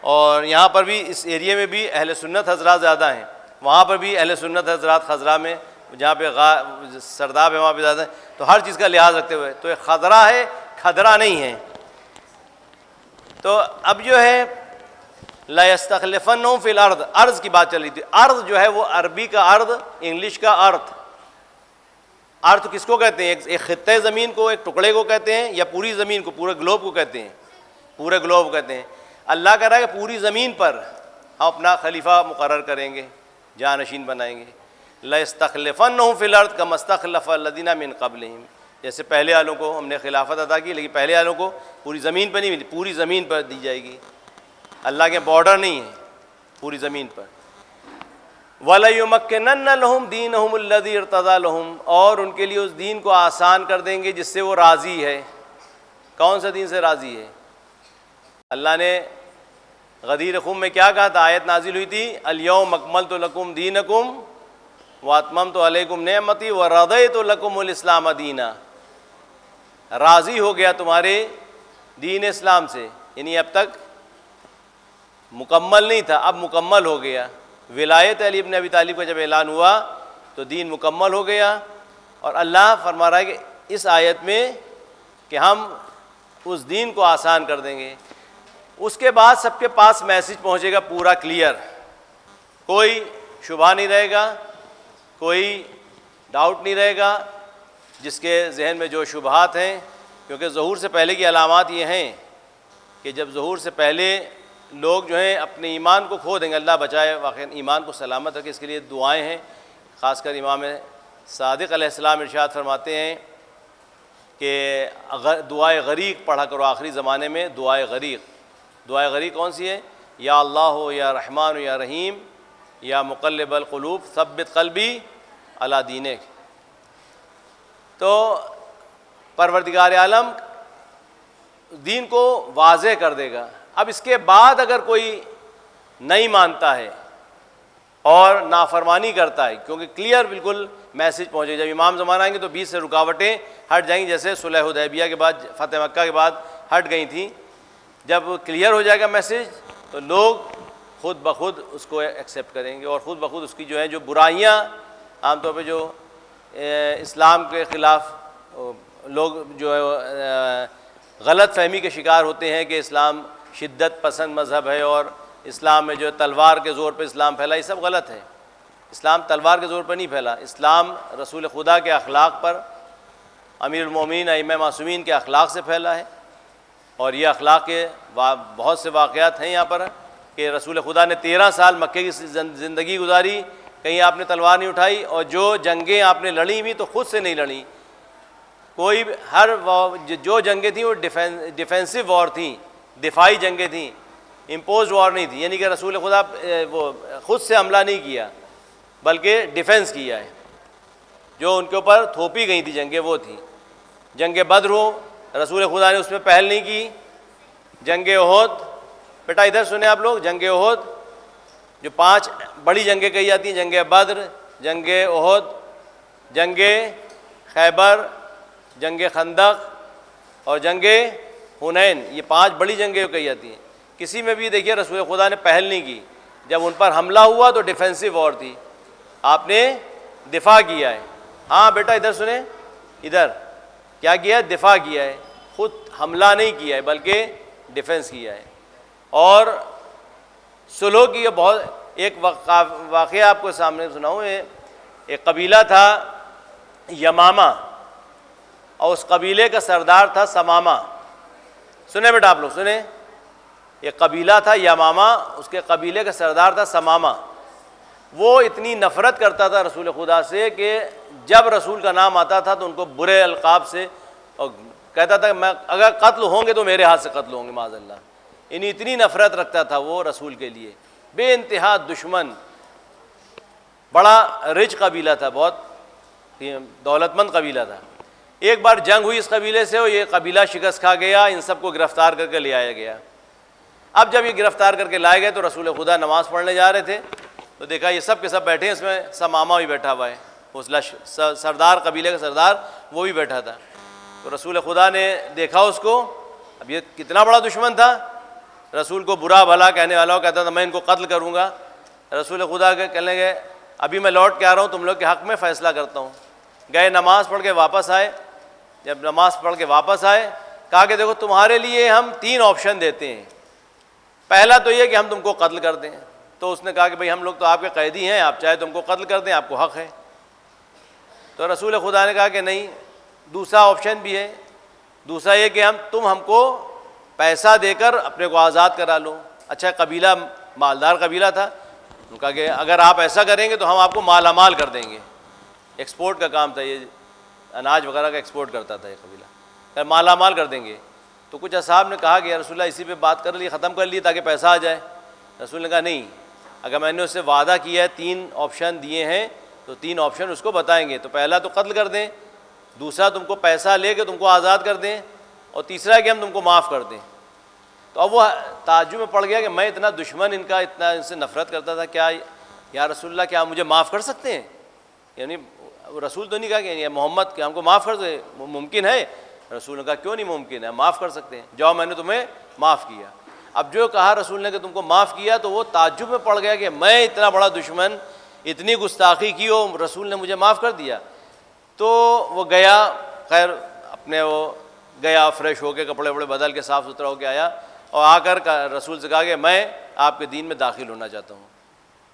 اور یہاں پر بھی اس ایریے میں بھی اہل سنت حضرات زیادہ ہیں, وہاں پر بھی اہل سنت حضرات خضرا میں جہاں پہ سرداب ہے وہاں پہ زیادہ ہیں. تو ہر چیز کا لحاظ رکھتے ہوئے, تو یہ خضرا ہے, کھدرا نہیں ہے. تو اب جو ہے لَيَسْتَخْلِفَنَّهُمْ فِي الْأَرْضِ, ارض کی بات چل رہی تھی. ارض جو ہے وہ عربی کا ارض, انگلش کا ارتھ. ارتھ کس کو کہتے ہیں؟ ایک خطے زمین کو, ایک ٹکڑے کو کہتے ہیں, یا پوری زمین کو, پورے گلوب کو کہتے ہیں؟ پورے گلوب کو کہتے ہیں. اللہ کہہ رہا ہے کہ پوری زمین پر ہم اپنا خلیفہ مقرر کریں گے, جانشین بنائیں گے. لَيَسْتَخْلِفَنَّهُمْ فِي الْأَرْضِ كَمَا اسْتَخْلَفَ الَّذِينَ مِن قَبْلِهِمْ, جیسے پہلے والوں کو ہم نے خلافت عطا کی, لیکن پہلے والوں کو پوری زمین پر نہیں ملی, پوری زمین پر دی جائے گی. اللہ کے بارڈر نہیں ہے, پوری زمین پر. وَلَيُمَكِّنَنَّ لَهُمْ دِينَهُمُ الَّذِي ارْتَضَىٰ لَهُمْ, اور ان کے لیے اس دین کو آسان کر دیں گے جس سے وہ راضی ہے. کون سا دین سے راضی ہے؟ اللہ نے غدیر خم میں کیا کہا تھا؟ آیت نازل ہوئی تھی, الْيَوْمَ أَكْمَلْتُ لَكُمْ دِينَكُمْ وَأَتْمَمْتُ عَلَيْكُمْ نِعْمَتِي وَرَضَيْتُ لَكُمُ الْإِسْلَامَ دِينًا. راضی ہو گیا تمہارے دین اسلام سے, یعنی اب تک مکمل نہیں تھا, اب مکمل ہو گیا. ولایت علی ابن ابی طالب کا جب اعلان ہوا تو دین مکمل ہو گیا. اور اللہ فرما رہا ہے کہ اس آیت میں کہ ہم اس دین کو آسان کر دیں گے. اس کے بعد سب کے پاس میسج پہنچے گا پورا کلیئر, کوئی شبہ نہیں رہے گا, کوئی ڈاؤٹ نہیں رہے گا. جس کے ذہن میں جو شبہات ہیں, کیونکہ ظہور سے پہلے کی علامات یہ ہیں کہ جب ظہور سے پہلے لوگ جو ہیں اپنے ایمان کو کھو دیں گے, اللہ بچائے واقعی ایمان کو سلامت رکھے, اس کے لیے دعائیں ہیں. خاص کر امام صادق علیہ السلام ارشاد فرماتے ہیں کہ دعائے غریق پڑھا کرو آخری زمانے میں. دعائے غریق, دعائے غریق کون سی ہے؟ یا اللہ ہو, یا رحمان ہو, یا رحیم, یا مقلب القلوب ثبت قلبی علی دینک. تو پروردگار عالم دین کو واضح کر دے گا. اب اس کے بعد اگر کوئی نہیں مانتا ہے اور نافرمانی کرتا ہے، کیونکہ کلیئر بالکل میسج پہنچے. جب امام زمان آئیں گے تو بیچ سے رکاوٹیں ہٹ جائیں گی، جیسے صلح حدیبیہ کے بعد فتح مکہ کے بعد ہٹ گئی تھیں. جب کلیئر ہو جائے گا میسج تو لوگ خود بخود اس کو ایکسیپٹ کریں گے، اور خود بخود اس کی جو ہے جو برائیاں عام طور پہ جو اسلام کے خلاف لوگ جو ہے غلط فہمی کے شکار ہوتے ہیں کہ اسلام شدت پسند مذہب ہے اور اسلام میں جو تلوار کے زور پہ اسلام پھیلا، یہ سب غلط ہے. اسلام تلوار کے زور پہ نہیں پھیلا، اسلام رسول خدا کے اخلاق پر، امیر المومنین ائمہ معصومین کے اخلاق سے پھیلا ہے. اور یہ اخلاق کے بہت سے واقعات ہیں یہاں پر کہ رسول خدا نے 13 سال مکے کی زندگی گزاری، کہیں آپ نے تلوار نہیں اٹھائی، اور جو جنگیں آپ نے لڑی ہوئی تو خود سے نہیں لڑیں. کوئی جو جنگیں تھیں وہ ڈیفینسو وار تھیں، دفاعی جنگیں تھیں، امپوزڈ وار نہیں تھی. یعنی کہ رسول خدا وہ خود سے حملہ نہیں کیا بلکہ ڈیفینس کیا ہے. جو ان کے اوپر تھوپی گئی تھی جنگیں وہ تھیں. جنگ بدر ہو، رسول خدا نے اس میں پہل نہیں کی. جنگ احد، بیٹا ادھر سنیں آپ لوگ، جنگ احد جو 5 بڑی جنگیں کہی جاتی ہیں، جنگ بدر، جنگ احد، جنگ خیبر، جنگ خندق اور جنگ حنین، یہ 5 بڑی جنگیں کہی جاتی ہیں. کسی میں بھی دیکھیے رسول خدا نے پہل نہیں کی. جب ان پر حملہ ہوا تو ڈیفینسو وار تھی، آپ نے دفاع کیا ہے. ہاں بیٹا ادھر سنیں، ادھر کیا کیا ہے؟ دفاع کیا ہے، خود حملہ نہیں کیا ہے بلکہ ڈیفینس کیا ہے. اور صلح کی یہ بہت ایک واقعہ آپ کو سامنے سناؤں. ایک قبیلہ تھا یمامہ اور اس قبیلے کا سردار تھا سمامہ. سنیں بیٹا آپ لوگ سنیں، ایک قبیلہ تھا یمامہ، اس کے قبیلے کا سردار تھا سمامہ. وہ اتنی نفرت کرتا تھا رسول خدا سے کہ جب رسول کا نام آتا تھا تو ان کو برے القاب سے، اور کہتا تھا کہ میں اگر قتل ہوں گے تو میرے ہاتھ سے قتل ہوں گے معاذ اللہ. یعنی اتنی نفرت رکھتا تھا وہ رسول کے لیے، بے انتہا دشمن. بڑا رچ قبیلہ تھا، بہت دولت مند قبیلہ تھا. ایک بار جنگ ہوئی اس قبیلے سے اور یہ قبیلہ شکست کھا گیا، ان سب کو گرفتار کر کے لے آیا گیا. اب جب یہ گرفتار کر کے لائے گئے تو رسول خدا نماز پڑھنے جا رہے تھے تو دیکھا یہ سب کے سب بیٹھے ہیں، اس میں سمامہ بھی بیٹھا ہوا ہے، سردار قبیلے کا سردار وہ بھی بیٹھا تھا. تو رسول خدا نے دیکھا اس کو، اب یہ کتنا بڑا دشمن تھا، رسول کو برا بھلا کہنے والا ہو، کہتا تھا میں ان کو قتل کروں گا. رسول خدا کے کہنے لگے ابھی میں لوٹ کے آ رہا ہوں، تم لوگ کے حق میں فیصلہ کرتا ہوں. گئے نماز پڑھ کے واپس آئے. جب نماز پڑھ کے واپس آئے کہا کہ دیکھو تمہارے لیے ہم 3 آپشن دیتے ہیں. پہلا تو یہ کہ ہم تم کو قتل کر دیں. تو اس نے کہا کہ بھئی ہم لوگ تو آپ کے قیدی ہیں، آپ چاہے تم کو قتل کر دیں، آپ کو حق ہے. تو رسول خدا نے کہا کہ نہیں، دوسرا آپشن بھی ہے. دوسرا یہ کہ تم ہم کو پیسہ دے کر اپنے کو آزاد کرا لو. اچھا قبیلہ مالدار قبیلہ تھا، انہوں نے کہا کہ اگر آپ ایسا کریں گے تو ہم آپ کو مالا مال کر دیں گے. ایکسپورٹ کا کام تھا، یہ اناج وغیرہ کا ایکسپورٹ کرتا تھا یہ قبیلہ، کہ مالا مال کر دیں گے. تو کچھ اصحاب نے کہا کہ یا رسول اللہ اسی پہ بات کر لی، ختم کر لی تاکہ پیسہ آ جائے. رسول نے کہا نہیں، اگر میں نے اس سے وعدہ کیا ہے، 3 آپشن دیے ہیں تو 3 آپشن اس کو بتائیں گے. تو پہلا تو قتل کر دیں، دوسرا تم کو پیسہ لے کے تم کو آزاد کر دیں، اور تیسرا کہ ہم تم کو معاف کر دیں. تو اب وہ تعجب میں پڑ گیا کہ میں اتنا دشمن ان کا، اتنا ان سے نفرت کرتا تھا، کیا یا رسول اللہ کیا آپ مجھے معاف کر سکتے ہیں؟ یعنی رسول تو نہیں کہا کہ محمد کہ ہم کو معاف کر دیں، ممکن ہے؟ رسول نے کہا کیوں نہیں ممکن ہے، معاف کر سکتے ہیں، جاؤ میں نے تمہیں معاف کیا. اب جو کہا رسول نے کہ تم کو معاف کیا تو وہ تعجب میں پڑ گیا کہ میں اتنا بڑا دشمن، اتنی گستاخی کی اور رسول نے مجھے معاف کر دیا. تو وہ گیا، خیر اپنے وہ گیا فریش ہو کے، کپڑے وپڑے بدل کے صاف ستھرا ہو کے آیا، اور آ کر رسول سے کہا کہ میں آپ کے دین میں داخل ہونا چاہتا ہوں.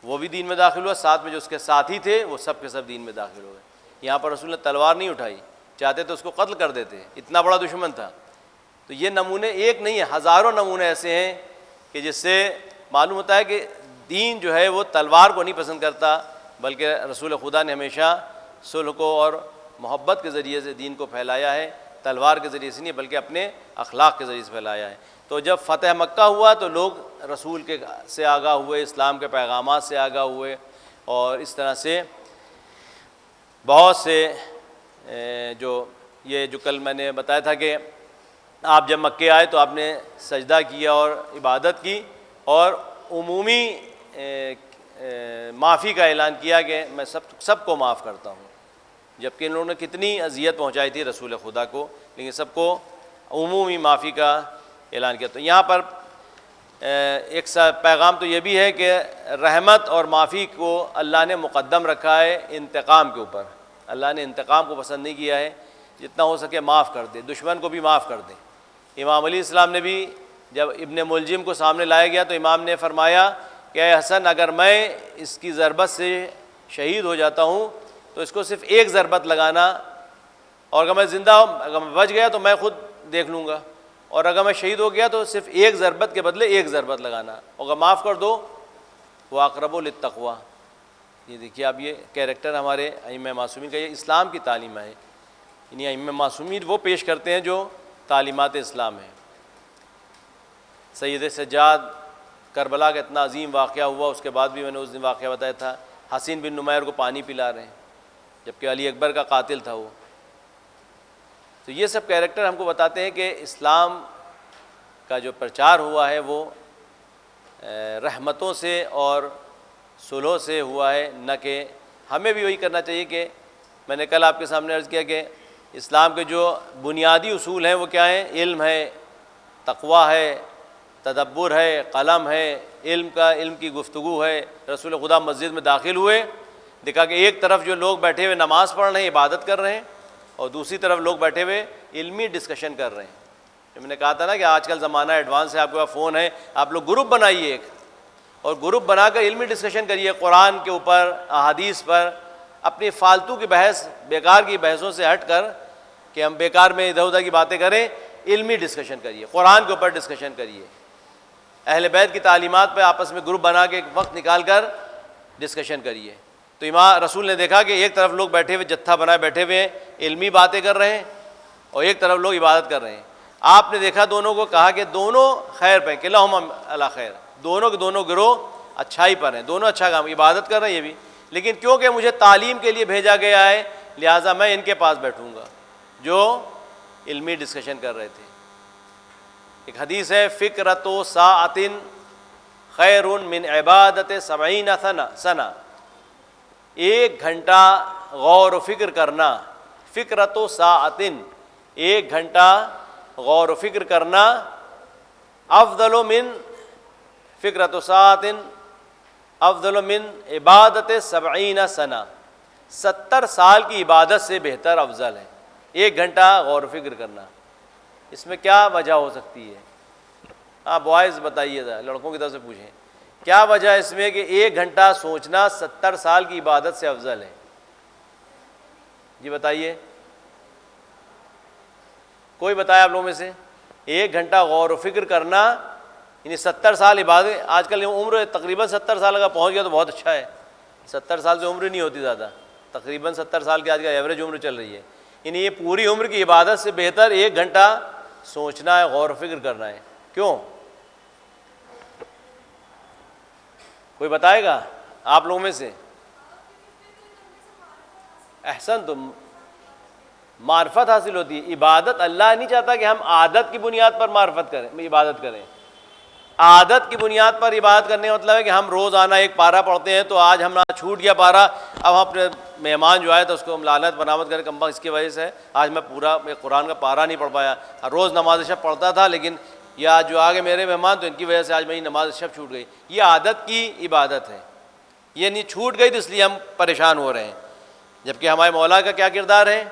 وہ بھی دین میں داخل ہوا، ساتھ میں جو اس کے ساتھی تھے وہ سب کے سب دین میں داخل ہو گئے. یہاں پر رسول نے تلوار نہیں اٹھائی، چاہتے تو اس کو قتل کر دیتے، اتنا بڑا دشمن تھا. تو یہ نمونے ایک نہیں ہے، ہزاروں نمونے ایسے ہیں کہ جس سے معلوم ہوتا ہے کہ دین جو ہے وہ تلوار کو نہیں پسند کرتا، بلکہ رسول خدا نے ہمیشہ صلح کو اور محبت کے ذریعے سے دین کو پھیلایا ہے، تلوار کے ذریعے سے نہیں بلکہ اپنے اخلاق کے ذریعے سے پھیلایا ہے. تو جب فتح مکہ ہوا تو لوگ رسول کے سے آگاہ ہوئے، اسلام کے پیغامات سے آگاہ ہوئے، اور اس طرح سے بہت سے جو کل میں نے بتایا تھا کہ آپ جب مکے آئے تو آپ نے سجدہ کیا اور عبادت کی، اور عمومی معافی کا اعلان کیا کہ میں سب کو معاف کرتا ہوں، جبکہ ان لوگوں نے کتنی اذیت پہنچائی تھی رسول خدا کو، لیکن سب کو عمومی معافی کا اعلان کیا۔ تو یہاں پر ایک پیغام تو یہ بھی ہے کہ رحمت اور معافی کو اللہ نے مقدم رکھا ہے انتقام کے اوپر۔ اللہ نے انتقام کو پسند نہیں کیا ہے، جتنا ہو سکے معاف کر دے، دشمن کو بھی معاف کر دے۔ امام علیہ السلام نے بھی جب ابن ملجم کو سامنے لایا گیا تو امام نے فرمایا کہ اے حسن، اگر میں اس کی ضربت سے شہید ہو جاتا ہوں تو اس کو صرف ایک ضربت لگانا، اور اگر میں زندہ اگر میں بچ گیا تو میں خود دیکھ لوں گا، اور اگر میں شہید ہو گیا تو صرف ایک ضربت کے بدلے ایک ضربت لگانا، اور اگر معاف کر دو وہ اقرب للتقویٰ۔ یہ دیکھیے اب یہ کیریکٹر ہمارے ائمہ معصومین کا، یہ اسلام کی تعلیم ہے۔ یعنی ائمہ معصومین وہ پیش کرتے ہیں جو تعلیمات اسلام ہیں۔ سید سجاد کربلا کا اتنا عظیم واقعہ ہوا، اس کے بعد بھی میں نے اس دن واقعہ بتایا تھا، حسین بن نمیر کو پانی پلا رہے ہیں جبکہ علی اکبر کا قاتل تھا وہ۔ تو یہ سب کیریکٹر ہم کو بتاتے ہیں کہ اسلام کا جو پرچار ہوا ہے وہ رحمتوں سے اور صلح سے ہوا ہے، نہ کہ ہمیں بھی وہی کرنا چاہیے کہ میں نے کل آپ کے سامنے عرض کیا کہ اسلام کے جو بنیادی اصول ہیں وہ کیا ہیں؟ علم ہے، تقویٰ ہے، تدبر ہے، قلم ہے، علم کی گفتگو ہے۔ رسول خدا مسجد میں داخل ہوئے، دیکھا کہ ایک طرف جو لوگ بیٹھے ہوئے نماز پڑھ رہے ہیں، عبادت کر رہے ہیں، اور دوسری طرف لوگ بیٹھے ہوئے علمی ڈسکشن کر رہے ہیں۔ میں نے کہا تھا نا کہ آج کل زمانہ ایڈوانس ہے، آپ کے پاس فون ہے، آپ لوگ گروپ بنائیے ایک، اور گروپ بنا کر علمی ڈسکشن کریے قرآن کے اوپر، احادیث پر، اپنی فالتو کی بحث، بیکار کی بحثوں سے ہٹ کر کہ ہم بیکار میں ادھر ادھر کی باتیں کریں، علمی ڈسکشن کریے، قرآن کے اوپر ڈسکشن کریے، اہل بیت کی تعلیمات پہ آپس میں گروپ بنا کے ایک وقت نکال کر ڈسکشن کریے۔ تو امام رسول نے دیکھا کہ ایک طرف لوگ بیٹھے ہوئے جتھا بنائے بیٹھے ہوئے ہیں، علمی باتیں کر رہے ہیں، اور ایک طرف لوگ عبادت کر رہے ہیں۔ آپ نے دیکھا دونوں کو، کہا کہ دونوں خیر پہ، کلاہما علی خیر، دونوں کے دونوں گروہ اچھائی پر ہیں، دونوں اچھا کام، عبادت کر رہے ہیں یہ بھی، لیکن کیونکہ مجھے تعلیم کے لیے بھیجا گیا ہے لہٰذا میں ان کے پاس بیٹھوں گا جو علمی ڈسکشن کر رہے تھے۔ ایک حدیث ہے، فکرۃ ساعۃ خیر من عبادت 70 سنہ، ایک گھنٹہ غور و فکر کرنا، فکرۃ ساعۃ، ایک گھنٹہ غور و فکر کرنا، افضل من فکرۃ ساعۃ افضل من عبادت 70 سنہ، 70 سال کی عبادت سے بہتر افضل ہے ایک گھنٹہ غور و فکر کرنا۔ اس میں کیا وجہ ہو سکتی ہے؟ آپ بوائز بتائیے ذرا، لڑکوں کی طرف سے پوچھیں، کیا وجہ اس میں کہ ایک گھنٹہ سوچنا 70 سال کی عبادت سے افضل ہے؟ جی بتائیے، کوئی بتایا آپ لوگوں میں سے؟ ایک گھنٹہ غور و فکر کرنا یعنی 70 سال عبادت۔ آج کل عمر تقریباً 70 سال اگر پہنچ گیا تو بہت اچھا ہے، 70 سال سے عمر نہیں ہوتی زیادہ، تقریباً 70 سال کی آج کل ایوریج عمر چل رہی ہے، یعنی یہ پوری عمر کی عبادت سے بہتر ایک گھنٹہ سوچنا ہے، غور و فکر کرنا ہے۔ کیوں؟ کوئی بتائے گا آپ لوگوں میں سے؟ احسن، تو معرفت حاصل ہوتی ہے۔ عبادت اللہ نہیں چاہتا کہ ہم عادت کی بنیاد پر معرفت کریں، عبادت کریں۔ عادت کی بنیاد پر عبادت کرنے کا مطلب ہے کہ ہم روزانہ ایک پارہ پڑھتے ہیں، تو آج ہم چھوٹ گیا پارہ، اب ہم اپنے مہمان جو آئے تو اس کو ہم لعنت برآمد کریں، کم وقت اس کی وجہ سے آج میں پورا قرآن کا پارہ نہیں پڑھ پایا، روز نماز شب پڑھتا تھا لیکن یہ آج جو آگے میرے مہمان تو ان کی وجہ سے آج میری نماز شب چھوٹ گئی۔ یہ عادت کی عبادت ہے، یہ نہیں چھوٹ گئی تو اس لیے ہم پریشان ہو رہے ہیں، جبکہ ہمارے مولا کا کیا کردار ہے؟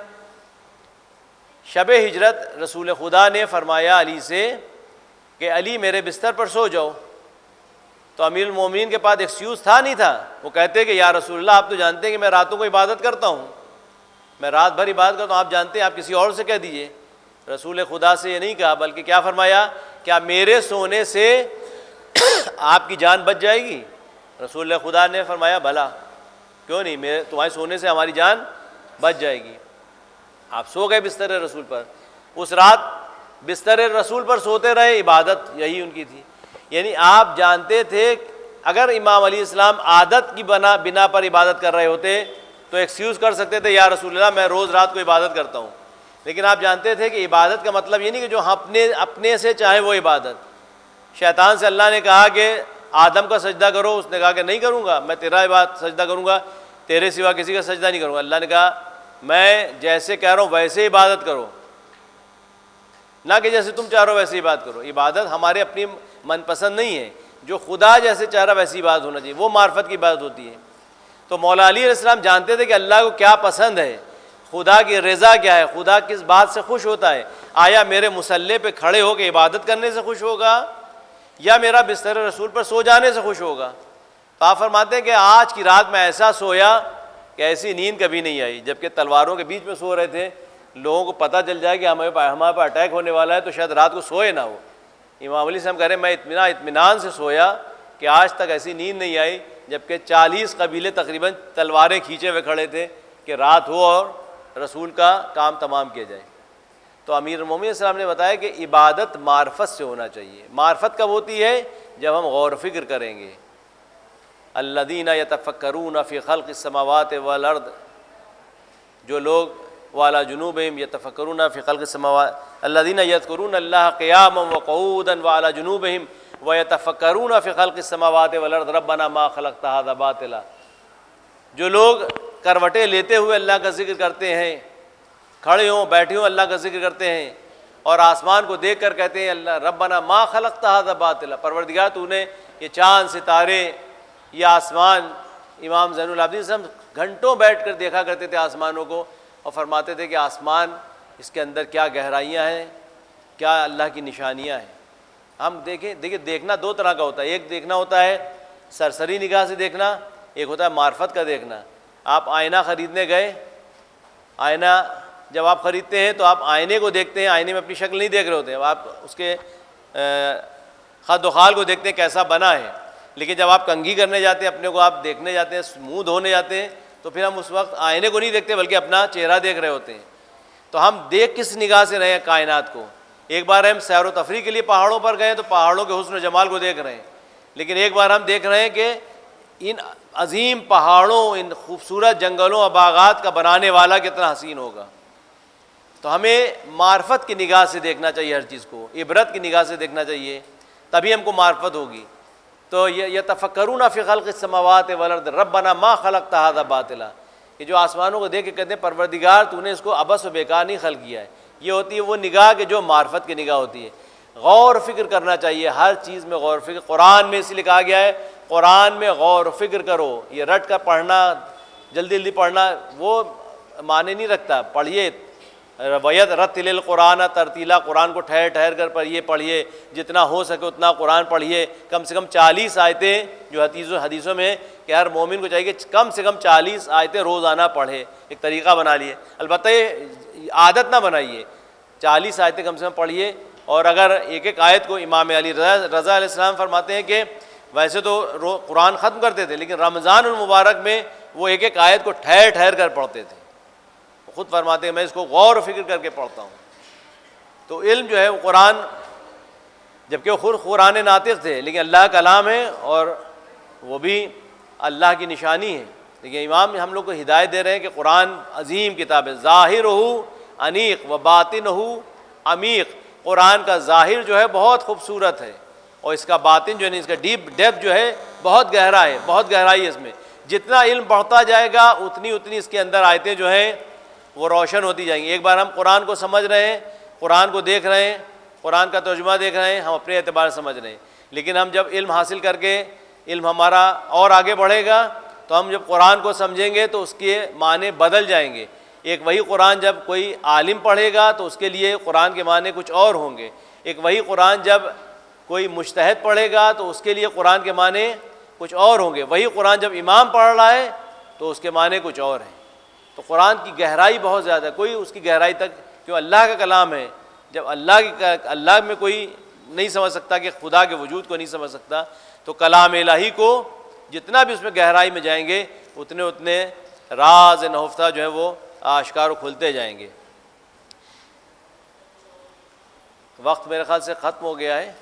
شب ہجرت رسول خدا نے فرمایا علی سے کہ علی میرے بستر پر سو جاؤ، تو امیر المومنین کے پاس ایکسکیوز تھا نہیں تھا، وہ کہتے کہ یا رسول اللہ آپ تو جانتے ہیں کہ میں راتوں کو عبادت کرتا ہوں، میں رات بھر عبادت کرتا ہوں، آپ جانتے ہیں، آپ کسی اور سے کہہ دیجئے۔ رسول خدا سے یہ نہیں کہا، بلکہ کیا فرمایا؟ کیا میرے سونے سے آپ کی جان بچ جائے گی؟ رسول خدا نے فرمایا بھلا، کیوں نہیں، تمہارے سونے سے ہماری جان بچ جائے گی۔ آپ سو گئے بستر رسول پر، اس رات بستر رسول پر سوتے رہے، عبادت یہی ان کی تھی۔ یعنی آپ جانتے تھے اگر امام علیہ السلام عادت کی بنا پر عبادت کر رہے ہوتے تو ایکسکیوز کر سکتے تھے، یا رسول اللہ میں روز رات کو عبادت کرتا ہوں، لیکن آپ جانتے تھے کہ عبادت کا مطلب یہ نہیں کہ جو ہم اپنے سے چاہیں وہ عبادت۔ شیطان سے اللہ نے کہا کہ آدم کا سجدہ کرو، اس نے کہا کہ نہیں کروں گا، میں تیرا سجدہ کروں گا، تیرے سوا کسی کا سجدہ نہیں کروں گا۔ اللہ نے کہا میں جیسے کہہ رہا ہوں ویسے عبادت کرو، نہ کہ جیسے تم چاہ رہو ویسے عبادت کرو۔ عبادت ہمارے اپنی من پسند نہیں ہے، جو خدا جیسے چاہ رہا ویسی عبادت ہونا چاہیے، وہ معرفت کی عبادت ہوتی ہے۔ تو مولا علی علیہ السلام جانتے تھے کہ اللہ کو کیا پسند ہے، خدا کی رضا کیا ہے، خدا کس بات سے خوش ہوتا ہے۔ آیا میرے مصلی پہ کھڑے ہو کے عبادت کرنے سے خوش ہوگا یا میرا بستر رسول پر سو جانے سے خوش ہوگا؟ تو آپ فرماتے ہیں کہ آج کی رات میں ایسا سویا کہ ایسی نیند کبھی نہیں آئی، جبکہ تلواروں کے بیچ میں سو رہے تھے، لوگوں کو پتہ چل جائے کہ ہمارے پہ اٹیک ہونے والا ہے تو شاید رات کو سوئے نہ ہو۔ امام علی صاحب کہہ رہے ہیں میں اطمینان سے سویا کہ آج تک ایسی نیند نہیں آئی، جبکہ 40 قبیلے تقریباً تلواریں کھینچے ہوئے کھڑے تھے کہ رات ہو اور رسول کا کام تمام کیا جائے۔ تو امیر المومنین السلام نے بتایا کہ عبادت معرفت سے ہونا چاہیے۔ معرفت کب ہوتی ہے؟ جب ہم غور و فکر کریں گے۔ الذین یتفکرون فی خلق السماوات والارض، جو لوگ وعلی جنوبہم یتفکرون فی خلق السماوات الذین یذکرون اللہ قیاما وقعودا وعلی جنوبہم ویتفکرون فی خلق السماوات والارض ربنا ما خلقت ھذا باطلا، جو لوگ کروٹیں لیتے ہوئے اللہ کا ذکر کرتے ہیں، کھڑے ہوں بیٹھے ہوں اللہ کا ذکر کرتے ہیں، اور آسمان کو دیکھ کر کہتے ہیں اللہ ربنا ما خلقت ھذا باطلا، پروردگار تو نے یہ چاند ستارے یہ آسمان، امام زین العابدین صاحب گھنٹوں بیٹھ کر دیکھا کرتے تھے آسمانوں کو، اور فرماتے تھے کہ آسمان اس کے اندر کیا گہرائیاں ہیں، کیا اللہ کی نشانیاں ہیں۔ ہم دیکھیں دیکھنا دو طرح کا ہوتا ہے، ایک دیکھنا ہوتا ہے سرسری نگاہ سے دیکھنا، ایک ہوتا ہے معرفت کا دیکھنا۔ آپ آئینہ خریدنے گئے، آئینہ جب آپ خریدتے ہیں تو آپ آئینے کو دیکھتے ہیں، آئینے میں اپنی شکل نہیں دیکھ رہے ہوتے ہیں، آپ اس کے خد و خال کو دیکھتے ہیں کیسا بنا ہے۔ لیکن جب آپ کنگھی کرنے جاتے ہیں، اپنے کو آپ دیکھنے جاتے ہیں، منہ دھونے جاتے ہیں، تو پھر ہم اس وقت آئینے کو نہیں دیکھتے بلکہ اپنا چہرہ دیکھ رہے ہوتے ہیں۔ تو ہم دیکھ کس نگاہ سے رہے ہیں کائنات کو؟ ایک بار ہم سیر و تفریح کے لیے پہاڑوں پر گئے تو پہاڑوں کے حسن و جمال کو دیکھ رہے ہیں، لیکن ایک بار ہم دیکھ رہے ہیں کہ ان عظیم پہاڑوں، ان خوبصورت جنگلوں اور باغات کا بنانے والا کتنا حسین ہوگا۔ تو ہمیں معرفت کی نگاہ سے دیکھنا چاہیے ہر چیز کو، عبرت کی نگاہ سے دیکھنا چاہیے، تبھی ہم کو معرفت ہوگی۔ تو یتفکرون فی خلق السماوات والارض ربنا ما خلقت ھذا باطلا، کہ جو آسمانوں کو دیکھ کے کہتے ہیں پروردگار تو نے اس کو عبث و بیکار نہیں خلق کیا ہے۔ یہ ہوتی ہے وہ نگاہ کہ جو معرفت کی نگاہ ہوتی ہے۔ غور و فکر کرنا چاہیے ہر چیز میں، غور و فکر قرآن میں اس لیے کہا گیا ہے قرآن میں غور و فکر کرو۔ یہ رٹ کر پڑھنا، جلدی جلدی پڑھنا وہ معنی نہیں رکھتا۔ پڑھیے رویت رتل القرآن ترتیلا، قرآن کو ٹھہر ٹھہر کر پڑھیے، جتنا ہو سکے اتنا قرآن پڑھیے۔ کم سے کم 40 آیتیں جو حدیثوں میں کہ ہر مومن کو چاہیے کہ کم سے کم 40 آیتیں روزانہ پڑھے، ایک طریقہ بنا لیے۔ البتہ یہ عادت نہ بنائیے، 40 آیتیں کم سے کم پڑھیے۔ اور اگر ایک ایک آیت کو امام علی رضا علیہ السلام فرماتے ہیں کہ ویسے تو قرآن ختم کرتے تھے لیکن رمضان المبارک میں وہ ایک ایک آیت کو ٹھہر ٹھہر کر پڑھتے تھے۔ خود فرماتے ہیں میں اس کو غور و فکر کر کے پڑھتا ہوں۔ تو علم جو ہے وہ قرآن، جبکہ وہ خود قرآن ناطق تھے لیکن اللہ کا کلام ہے اور وہ بھی اللہ کی نشانی ہے۔ لیکن امام ہم لوگ کو ہدایت دے رہے ہیں کہ قرآن عظیم کتاب ہے، ظاہرہ انیق و باطنہ عمیق۔ قرآن کا ظاہر جو ہے بہت خوبصورت ہے اور اس کا باطن جو ہے اس کا ڈیپ جو ہے بہت گہرا ہے، بہت گہرائی ہے اس میں۔ جتنا علم بڑھتا جائے گا اتنی اس کے اندر آیتیں جو ہیں وہ روشن ہوتی جائیں گی۔ ایک بار ہم قرآن کو سمجھ رہے ہیں، قرآن کو دیکھ رہے ہیں، قرآن کا ترجمہ دیکھ رہے ہیں، ہم اپنے اعتبار سے سمجھ رہے ہیں، لیکن ہم جب علم حاصل کر کے علم ہمارا اور آگے بڑھے گا تو ہم جب قرآن کو سمجھیں گے تو اس کے معنی بدل جائیں گے۔ ایک وہی قرآن جب کوئی عالم پڑھے گا تو اس کے لیے قرآن کے معنی کچھ اور ہوں گے، ایک وہی قرآن جب کوئی مجتہد پڑھے گا تو اس کے لیے قرآن کے معنی کچھ اور ہوں گے، وہی قرآن جب امام پڑھ رہا ہے تو اس کے معنی کچھ اور ہیں۔ تو قرآن کی گہرائی بہت زیادہ ہے، کوئی اس کی گہرائی تک، کیوں اللہ کا کلام ہے، جب اللہ میں کوئی نہیں سمجھ سکتا کہ خدا کے وجود کو نہیں سمجھ سکتا، تو کلام الہی کو جتنا بھی اس میں گہرائی میں جائیں گے اتنے راز نہفتہ جو ہے وہ آشکار و کھلتے جائیں گے۔ وقت میرے خیال سے ختم ہو گیا ہے،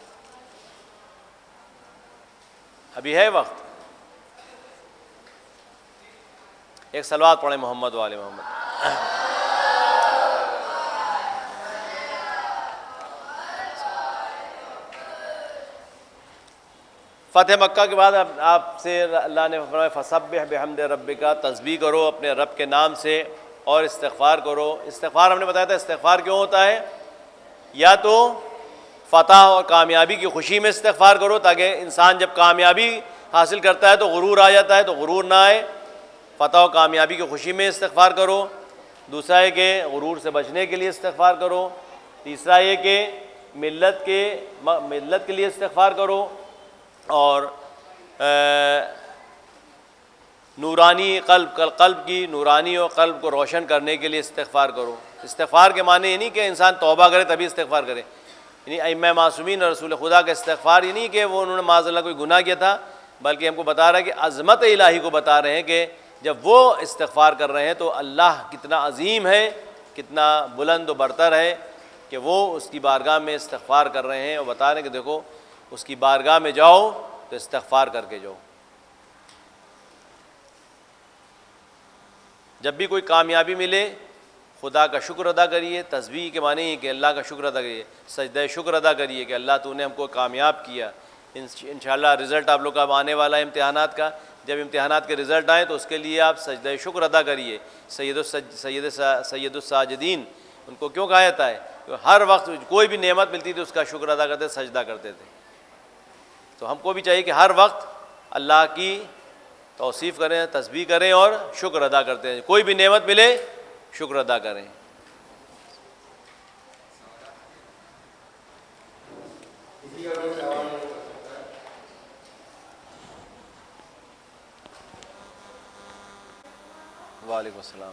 ابھی ہے وقت؟ ایک صلوات پڑھیں محمد و آل محمد۔ فتح مکہ کے بعد آپ سے اللہ نے فرمایا فسبح بحمد ربک، تسبیح کرو اپنے رب کے نام سے اور استغفار کرو۔ استغفار ہم نے بتایا تھا استغفار کیوں ہوتا ہے، یا تو فتح اور کامیابی کی خوشی میں استغفار کرو، تاکہ انسان جب کامیابی حاصل کرتا ہے تو غرور آ جاتا ہے، تو غرور نہ آئے، فتح و کامیابی کی خوشی میں استغفار کرو۔ دوسرا ہے کہ غرور سے بچنے کے لیے استغفار کرو۔ تیسرا یہ کہ ملت کے لیے استغفار کرو، اور نورانی قلب کی نورانی اور قلب کو روشن کرنے کے لیے استغفار کرو۔ استغفار کے معنی یہ نہیں کہ انسان توبہ کرے تبھی استغفار کرے، یعنی ائمہ معصومین اور رسول خدا کا استغفار یہ نہیں کہ وہ انہوں نے معاذ اللہ کوئی گناہ کیا تھا، بلکہ ہم کو بتا رہا ہے کہ عظمت الہی کو بتا رہے ہیں کہ جب وہ استغفار کر رہے ہیں تو اللہ کتنا عظیم ہے، کتنا بلند و برتر ہے کہ وہ اس کی بارگاہ میں استغفار کر رہے ہیں، اور بتا رہے ہیں کہ دیکھو اس کی بارگاہ میں جاؤ تو استغفار کر کے جاؤ۔ جب بھی کوئی کامیابی ملے خدا کا شکر ادا کریے۔ تسبیح کے معنی ہے کہ اللہ کا شکر ادا کریے، سجدہ شکر ادا کریے کہ اللہ تو نے ہم کو کامیاب کیا۔ انشاءاللہ رزلٹ آپ لوگ کا اب آنے والا ہے امتحانات کا، جب امتحانات کے رزلٹ آئیں تو اس کے لیے آپ سجدہ شکر ادا کریے۔ سید الساجدین ان کو کیوں کہا جاتا ہے؟ کہ ہر وقت کوئی بھی نعمت ملتی تھی اس کا شکر ادا کرتے، سجدہ کرتے تھے۔ تو ہم کو بھی چاہیے کہ ہر وقت اللہ کی توصیف کریں، تسبیح کریں اور شکر ادا کرتے ہیں، کوئی بھی نعمت ملے شکر ادا کریں۔ وعلیکم السلام۔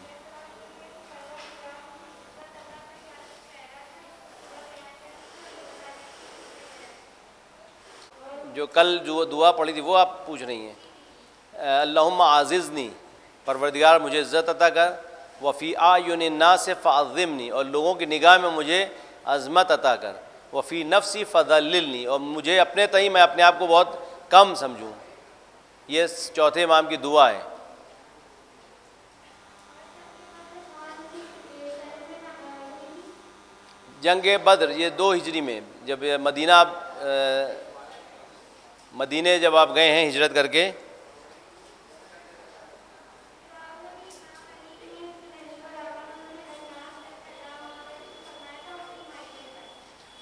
جو کل جو دعا پڑھی تھی وہ آپ پوچھ رہی ہیں، اللہم عززنی، پروردگار مجھے عزت عطا کر، وفی اعین الناس فعظمنی، اور لوگوں کی نگاہ میں مجھے عظمت عطا کر، وفی نفسی فضللنی، اور مجھے اپنے تئیں میں اپنے آپ کو بہت کم سمجھوں۔ یہ چوتھے امام کی دعا ہے۔ جنگ بدر یہ 2 ہجری میں، جب مدینے جب آپ گئے ہیں ہجرت کر کے،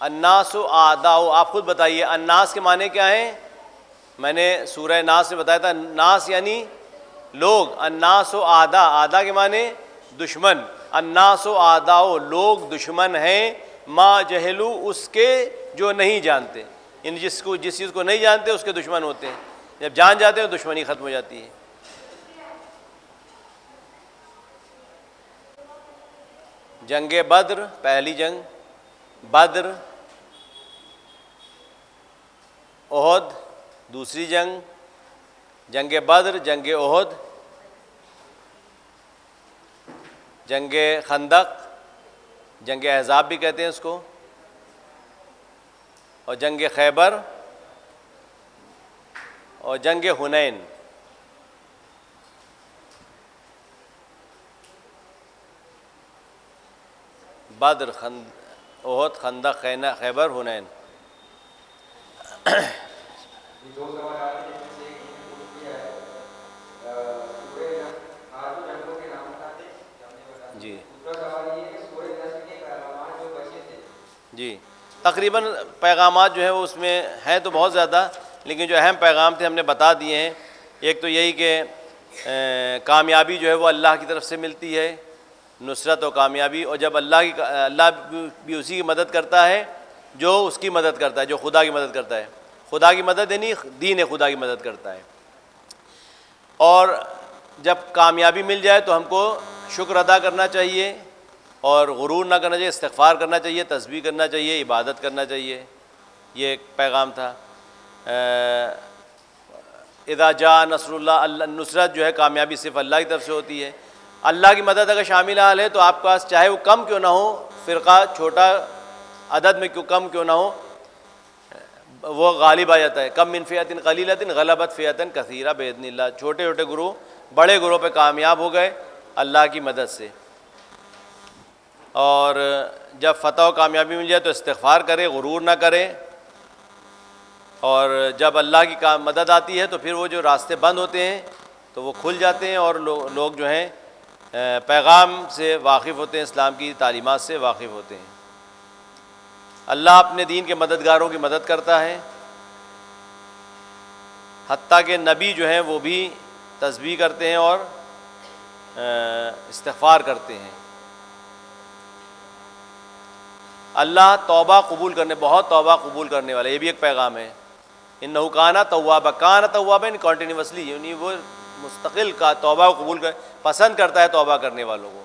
الناس اعداء، آپ خود بتائیے الناس کے معنی کیا ہیں؟ میں نے سورہ ناس میں بتایا تھا، ناس یعنی لوگ، الناس اعداء، اعداء کے معنی دشمن، الناس اعداء، لوگ دشمن ہیں، ما جہلو، اس کے جو نہیں جانتے، یعنی جس چیز کو نہیں جانتے اس کے دشمن ہوتے ہیں، جب جان جاتے ہیں دشمنی ختم ہو جاتی ہے۔ جنگ بدر پہلی جنگ، بدر، احد دوسری جنگ، جنگ بدر، جنگ احد، جنگ خندق، جنگ احزاب بھی کہتے ہیں اس کو، اور جنگ خیبر، اور جنگ حنین۔ بدر، احد، خندق، خیبر، حنین۔ دو سوال آتے ہیں جس میں سے ایک پوچھ کیا ہے سورہ آج جنگوں کے نام بتاتے ہیں جی دوسرا سوال یہ ہے کہ سورہ نصر کے پیغامات جو بچے تھے جی، تقریباً پیغامات جو ہیں وہ اس میں ہیں تو بہت زیادہ، لیکن جو اہم پیغام تھے ہم نے بتا دیے ہیں۔ ایک تو یہی کہ کامیابی جو ہے وہ اللہ کی طرف سے ملتی ہے، نصرت و کامیابی، اور جب اللہ بھی اسی کی مدد کرتا ہے جو اس کی مدد کرتا ہے، جو خدا کی مدد کرتا ہے۔ خدا کی مدد یعنی دین خدا کی مدد کرتا ہے۔ اور جب کامیابی مل جائے تو ہم کو شکر ادا کرنا چاہیے اور غرور نہ کرنا چاہیے، استغفار کرنا چاہیے، تسبیح کرنا چاہیے، عبادت کرنا چاہیے۔ یہ ایک پیغام تھا۔ اذا جاء نصر اللہ، نصرت جو ہے کامیابی صرف اللہ کی طرف سے ہوتی ہے۔ اللہ کی مدد اگر شامل حال ہے تو آپ کے پاس چاہے وہ کم کیوں نہ ہو، فرقہ چھوٹا عدد میں کم کیوں نہ ہو، وہ غالب آ جاتا ہے۔ کم من فئۃ قلیلۃ غلبت فئۃ کثیرہ باذن اللہ، چھوٹے چھوٹے گروہ بڑے گروہ پہ کامیاب ہو گئے اللہ کی مدد سے۔ اور جب فتح و کامیابی مل جائے تو استغفار کرے، غرور نہ کرے، اور جب اللہ کی مدد آتی ہے تو پھر وہ جو راستے بند ہوتے ہیں تو وہ کھل جاتے ہیں اور لوگ جو ہیں پیغام سے واقف ہوتے ہیں، اسلام کی تعلیمات سے واقف ہوتے ہیں۔ اللہ اپنے دین کے مددگاروں کی مدد کرتا ہے، حتیٰ کہ نبی جو ہیں وہ بھی تسبیح کرتے ہیں اور استغفار کرتے ہیں۔ اللہ توبہ قبول کرنے، بہت توبہ قبول کرنے والا، یہ بھی ایک پیغام ہے۔ انہ کان توابا، کان توابا یعنی کنٹینیوسلی، یعنی وہ مستقل کا توبہ قبول کر پسند کرتا ہے توبہ کرنے والوں کو۔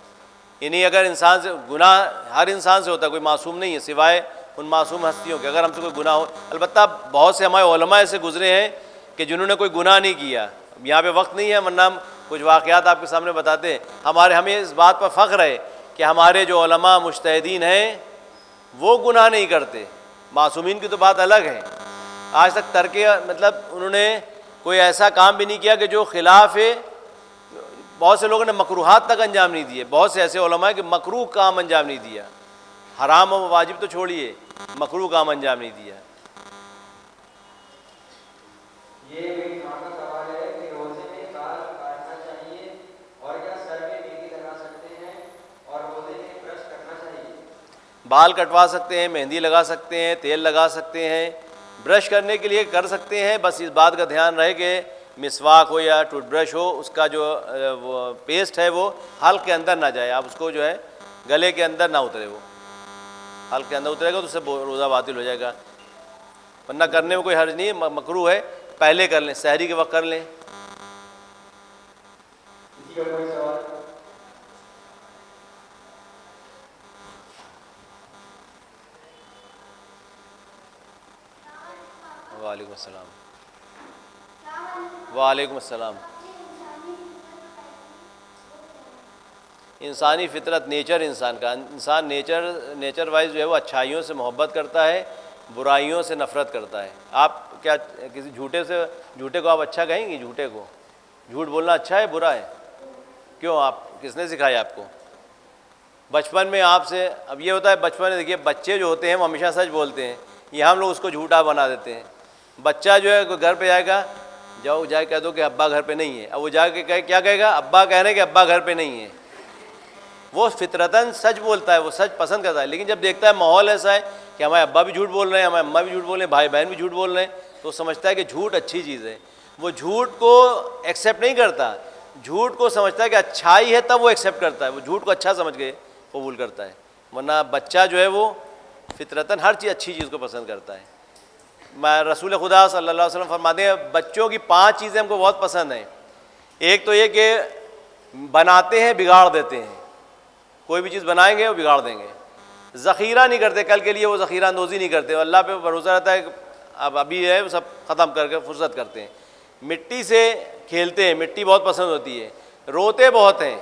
یعنی اگر انسان سے گناہ ہر انسان سے ہوتا ہے، کوئی معصوم نہیں ہے سوائے ان معصوم ہستیوں کے۔ اگر ہم سے کوئی گناہ ہو، البتہ بہت سے ہمارے علماء ایسے گزرے ہیں کہ جنہوں نے کوئی گناہ نہیں کیا۔ یہاں پہ وقت نہیں ہے ورنہ ہم کچھ واقعات آپ کے سامنے بتاتے ہیں۔ ہمیں اس بات پر فخر ہے کہ ہمارے جو علماء مجتہدین ہیں وہ گناہ نہیں کرتے، معصومین کی تو بات الگ ہے۔ آج تک مطلب انہوں نے کوئی ایسا کام بھی نہیں کیا کہ جو خلاف ہے۔ بہت سے لوگوں نے مکروہات تک انجام نہیں دیے، بہت سے ایسے علماء ہیں کہ مکروہ کام انجام نہیں دیا، حرام و واجب تو چھوڑیے، مکروہ کام انجام نہیں دیا۔ یہ میری ماں کا سوال ہے کہ روزے میں بال کاٹنا چاہیے اور کیا سر میں مہندی لگا سکتے ہیں اور روزے میں برش کرنا چاہیے؟ بال کٹوا سکتے ہیں، مہندی لگا سکتے ہیں، تیل لگا سکتے ہیں، برش کرنے کے لیے کر سکتے ہیں، بس اس بات کا دھیان رہے کہ مسواک ہو یا ٹوتھ برش ہو، اس کا جو وہ پیسٹ ہے وہ حلق کے اندر نہ جائے، آپ اس کو جو ہے گلے کے اندر نہ اترے، وہ حلق کے اندر اترے گا تو اس سے روزہ باطل ہو جائے گا، ورنہ کرنے میں کوئی حرج نہیں ہے، مکروہ ہے، پہلے کر لیں، سحری کے وقت کر لیں۔ کسی کا کوئی سوال؟ وعلیکم السلام۔ وعلیکم السلام۔ انسانی فطرت، نیچر انسان کا، انسان نیچر وائز جو ہے وہ اچھائیوں سے محبت کرتا ہے، برائیوں سے نفرت کرتا ہے۔ آپ کیا کسی جھوٹے کو آپ اچھا کہیں گے؟ جھوٹے کو جھوٹ بولنا اچھا ہے برا ہے؟ کیوں؟ آپ کس نے سکھایا آپ کو؟ بچپن میں آپ سے، اب یہ ہوتا ہے بچپن میں، دیکھیے بچے جو ہوتے ہیں وہ ہمیشہ سچ بولتے ہیں، یہ ہم لوگ اس کو جھوٹا بنا دیتے ہیں۔ بچہ جو ہے کوئی گھر پہ جائے گا، جاؤ جا کے کہہ دو کہ ابا گھر پہ نہیں ہے، اب وہ جا کے کیا کہے گا؟ ابا کہہ رہے ہیں کہ ابا گھر پہ نہیں ہے۔ وہ فطرتاً سچ بولتا ہے، وہ سچ پسند کرتا ہے، لیکن جب دیکھتا ہے ماحول ایسا ہے کہ ہمارے ابا بھی جھوٹ بول رہے ہیں، ہمارے اماں بھی جھوٹ بول رہے ہیں، بھائی بہن بھی جھوٹ بول رہے ہیں، تو وہ سمجھتا ہے کہ جھوٹ اچھی چیز ہے، وہ جھوٹ کو ایکسیپٹ نہیں کرتا، جھوٹ کو سمجھتا ہے کہ اچھائی ہے تب وہ ایکسیپٹ کرتا ہے، وہ جھوٹ کو اچھا سمجھ کے قبول کرتا ہے، ورنہ بچہ جو ہے وہ فطرتاً ہر چیز اچھی چیز کو پسند کرتا ہے۔ رسول خدا صلی اللہ علیہ وسلم فرماتے ہیں بچوں کی 5 چیزیں ہم کو بہت پسند ہیں۔ ایک تو یہ کہ بناتے ہیں بگاڑ دیتے ہیں، کوئی بھی چیز بنائیں گے وہ بگاڑ دیں گے، ذخیرہ نہیں کرتے، کل کے لیے وہ ذخیرہ اندوزی نہیں کرتے، اللہ پہ بھروسہ رہتا ہے کہ اب ابھی ہے وہ سب ختم کر کے فرصت کرتے ہیں۔ مٹی سے کھیلتے ہیں، مٹی بہت پسند ہوتی ہے، روتے بہت ہیں،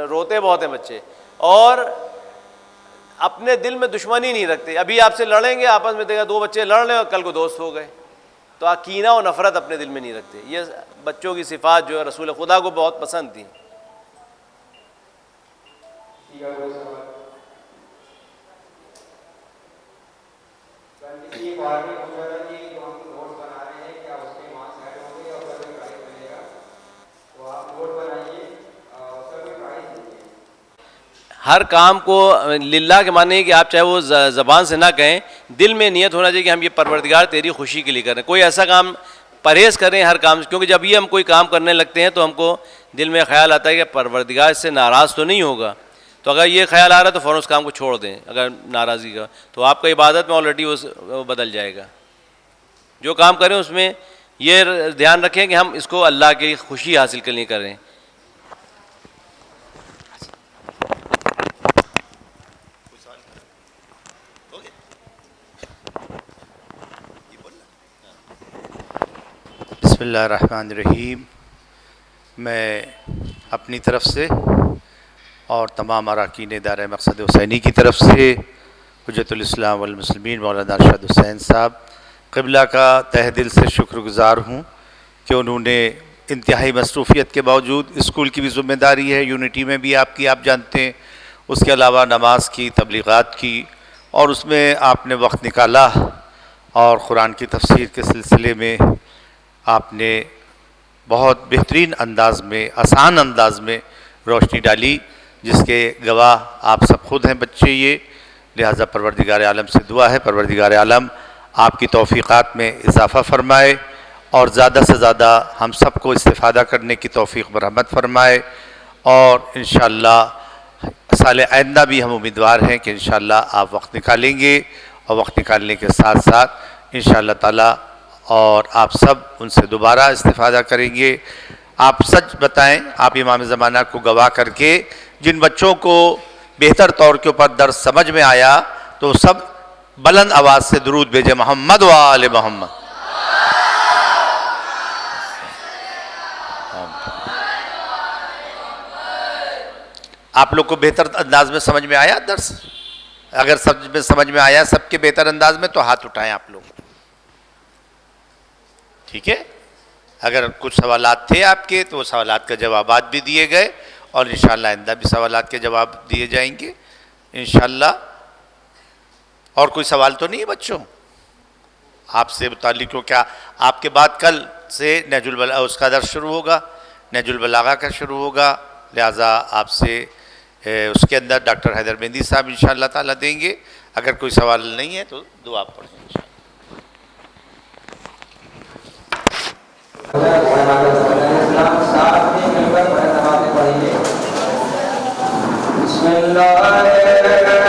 روتے بہت ہیں بچے، اور اپنے دل میں دشمنی نہیں رکھتے۔ ابھی آپ سے لڑیں گے، آپس میں دیکھا 2 بچے لڑ لیں اور کل کو دوست ہو گئے، تو کینہ و نفرت اپنے دل میں نہیں رکھتے۔ یہ بچوں کی صفات جو ہے رسول خدا کو بہت پسند تھیں۔ کسی کا کوئی سوال؟ کسی بار میں پوچھا تھا کہ جو ہم نوٹس بنا رہے ہیں کیا اس کے مارکس ایڈ ہوں گے اور اگر کوئی پرائز ملے گا تو آپ نوٹ بنائیے، اس کا کوئی پرائز دیجیے۔ ہر کام کو للہ کے معنی ہے کہ آپ چاہے وہ زبان سے نہ کہیں، دل میں نیت ہونا چاہیے کہ ہم یہ پروردگار تیری خوشی کے لیے کر رہے ہیں۔ کوئی ایسا کام پرہیز کریں ہر کام سے، کیونکہ جب یہ ہم کوئی کام کرنے لگتے ہیں تو ہم کو دل میں خیال آتا ہے کہ پروردگار اس سے ناراض تو نہیں ہوگا، تو اگر یہ خیال آ رہا ہے تو فوراً اس کام کو چھوڑ دیں، اگر ناراضی کا، تو آپ کا عبادت میں آلریڈی وہ بدل جائے گا۔ جو کام کریں اس میں یہ دھیان رکھیں کہ ہم اس کو اللہ کی خوشی حاصل کرنے کریں۔ بسم اللہ الرحمن الرحیم۔ میں اپنی طرف سے اور تمام اراکین ادارہ مقصد حسینی کی طرف سے حجت الاسلام والمسلمین مولانا ارشد حسین صاحب قبلہ کا تہ دل سے شکر گزار ہوں کہ انہوں نے انتہائی مصروفیت کے باوجود اسکول کی بھی ذمہ داری ہے، یونٹی میں بھی آپ کی، آپ جانتے ہیں، اس کے علاوہ نماز کی، تبلیغات کی، اور اس میں آپ نے وقت نکالا اور قرآن کی تفسیر کے سلسلے میں آپ نے بہت بہترین انداز میں، آسان انداز میں روشنی ڈالی، جس کے گواہ آپ سب خود ہیں بچے یہ. لہٰذا پروردگار عالم سے دعا ہے پروردگار عالم آپ کی توفیقات میں اضافہ فرمائے اور زیادہ سے زیادہ ہم سب کو استفادہ کرنے کی توفیق برحمت فرمائے. اور انشاءاللہ سال آئندہ بھی ہم امیدوار ہیں کہ انشاءاللہ آپ وقت نکالیں گے، اور وقت نکالنے کے ساتھ ساتھ انشاءاللہ تعالی اور آپ سب ان سے دوبارہ استفادہ کریں گے. آپ سچ بتائیں، آپ امام زمانہ کو گواہ کر کے جن بچوں کو بہتر طور کے اوپر درس سمجھ میں آیا تو سب بلند آواز سے درود بھیجے، محمد و آل محمد. آپ لوگ کو بہتر انداز میں سمجھ میں آیا درس؟ اگر سمجھ میں آیا سب کے بہتر انداز میں تو ہاتھ اٹھائیں آپ لوگ. ٹھیک ہے، اگر کچھ سوالات تھے آپ کے تو وہ سوالات کا جوابات بھی دیے گئے، اور انشاءاللہ آئندہ بھی سوالات کے جواب دیے جائیں گے انشاءاللہ. اور کوئی سوال تو نہیں ہے بچوں آپ سے متعلق؟ ہو کیا آپ کے بعد کل سے نہج البلاغہ اس کا درس شروع ہوگا، نہج البلاغہ کا شروع ہوگا، لہٰذا آپ سے اس کے اندر ڈاکٹر حیدر مہندی صاحب انشاءاللہ تعالیٰ دیں گے. اگر کوئی سوال نہیں ہے تو دعا پڑھیں انشاءاللہ. بسم اللہ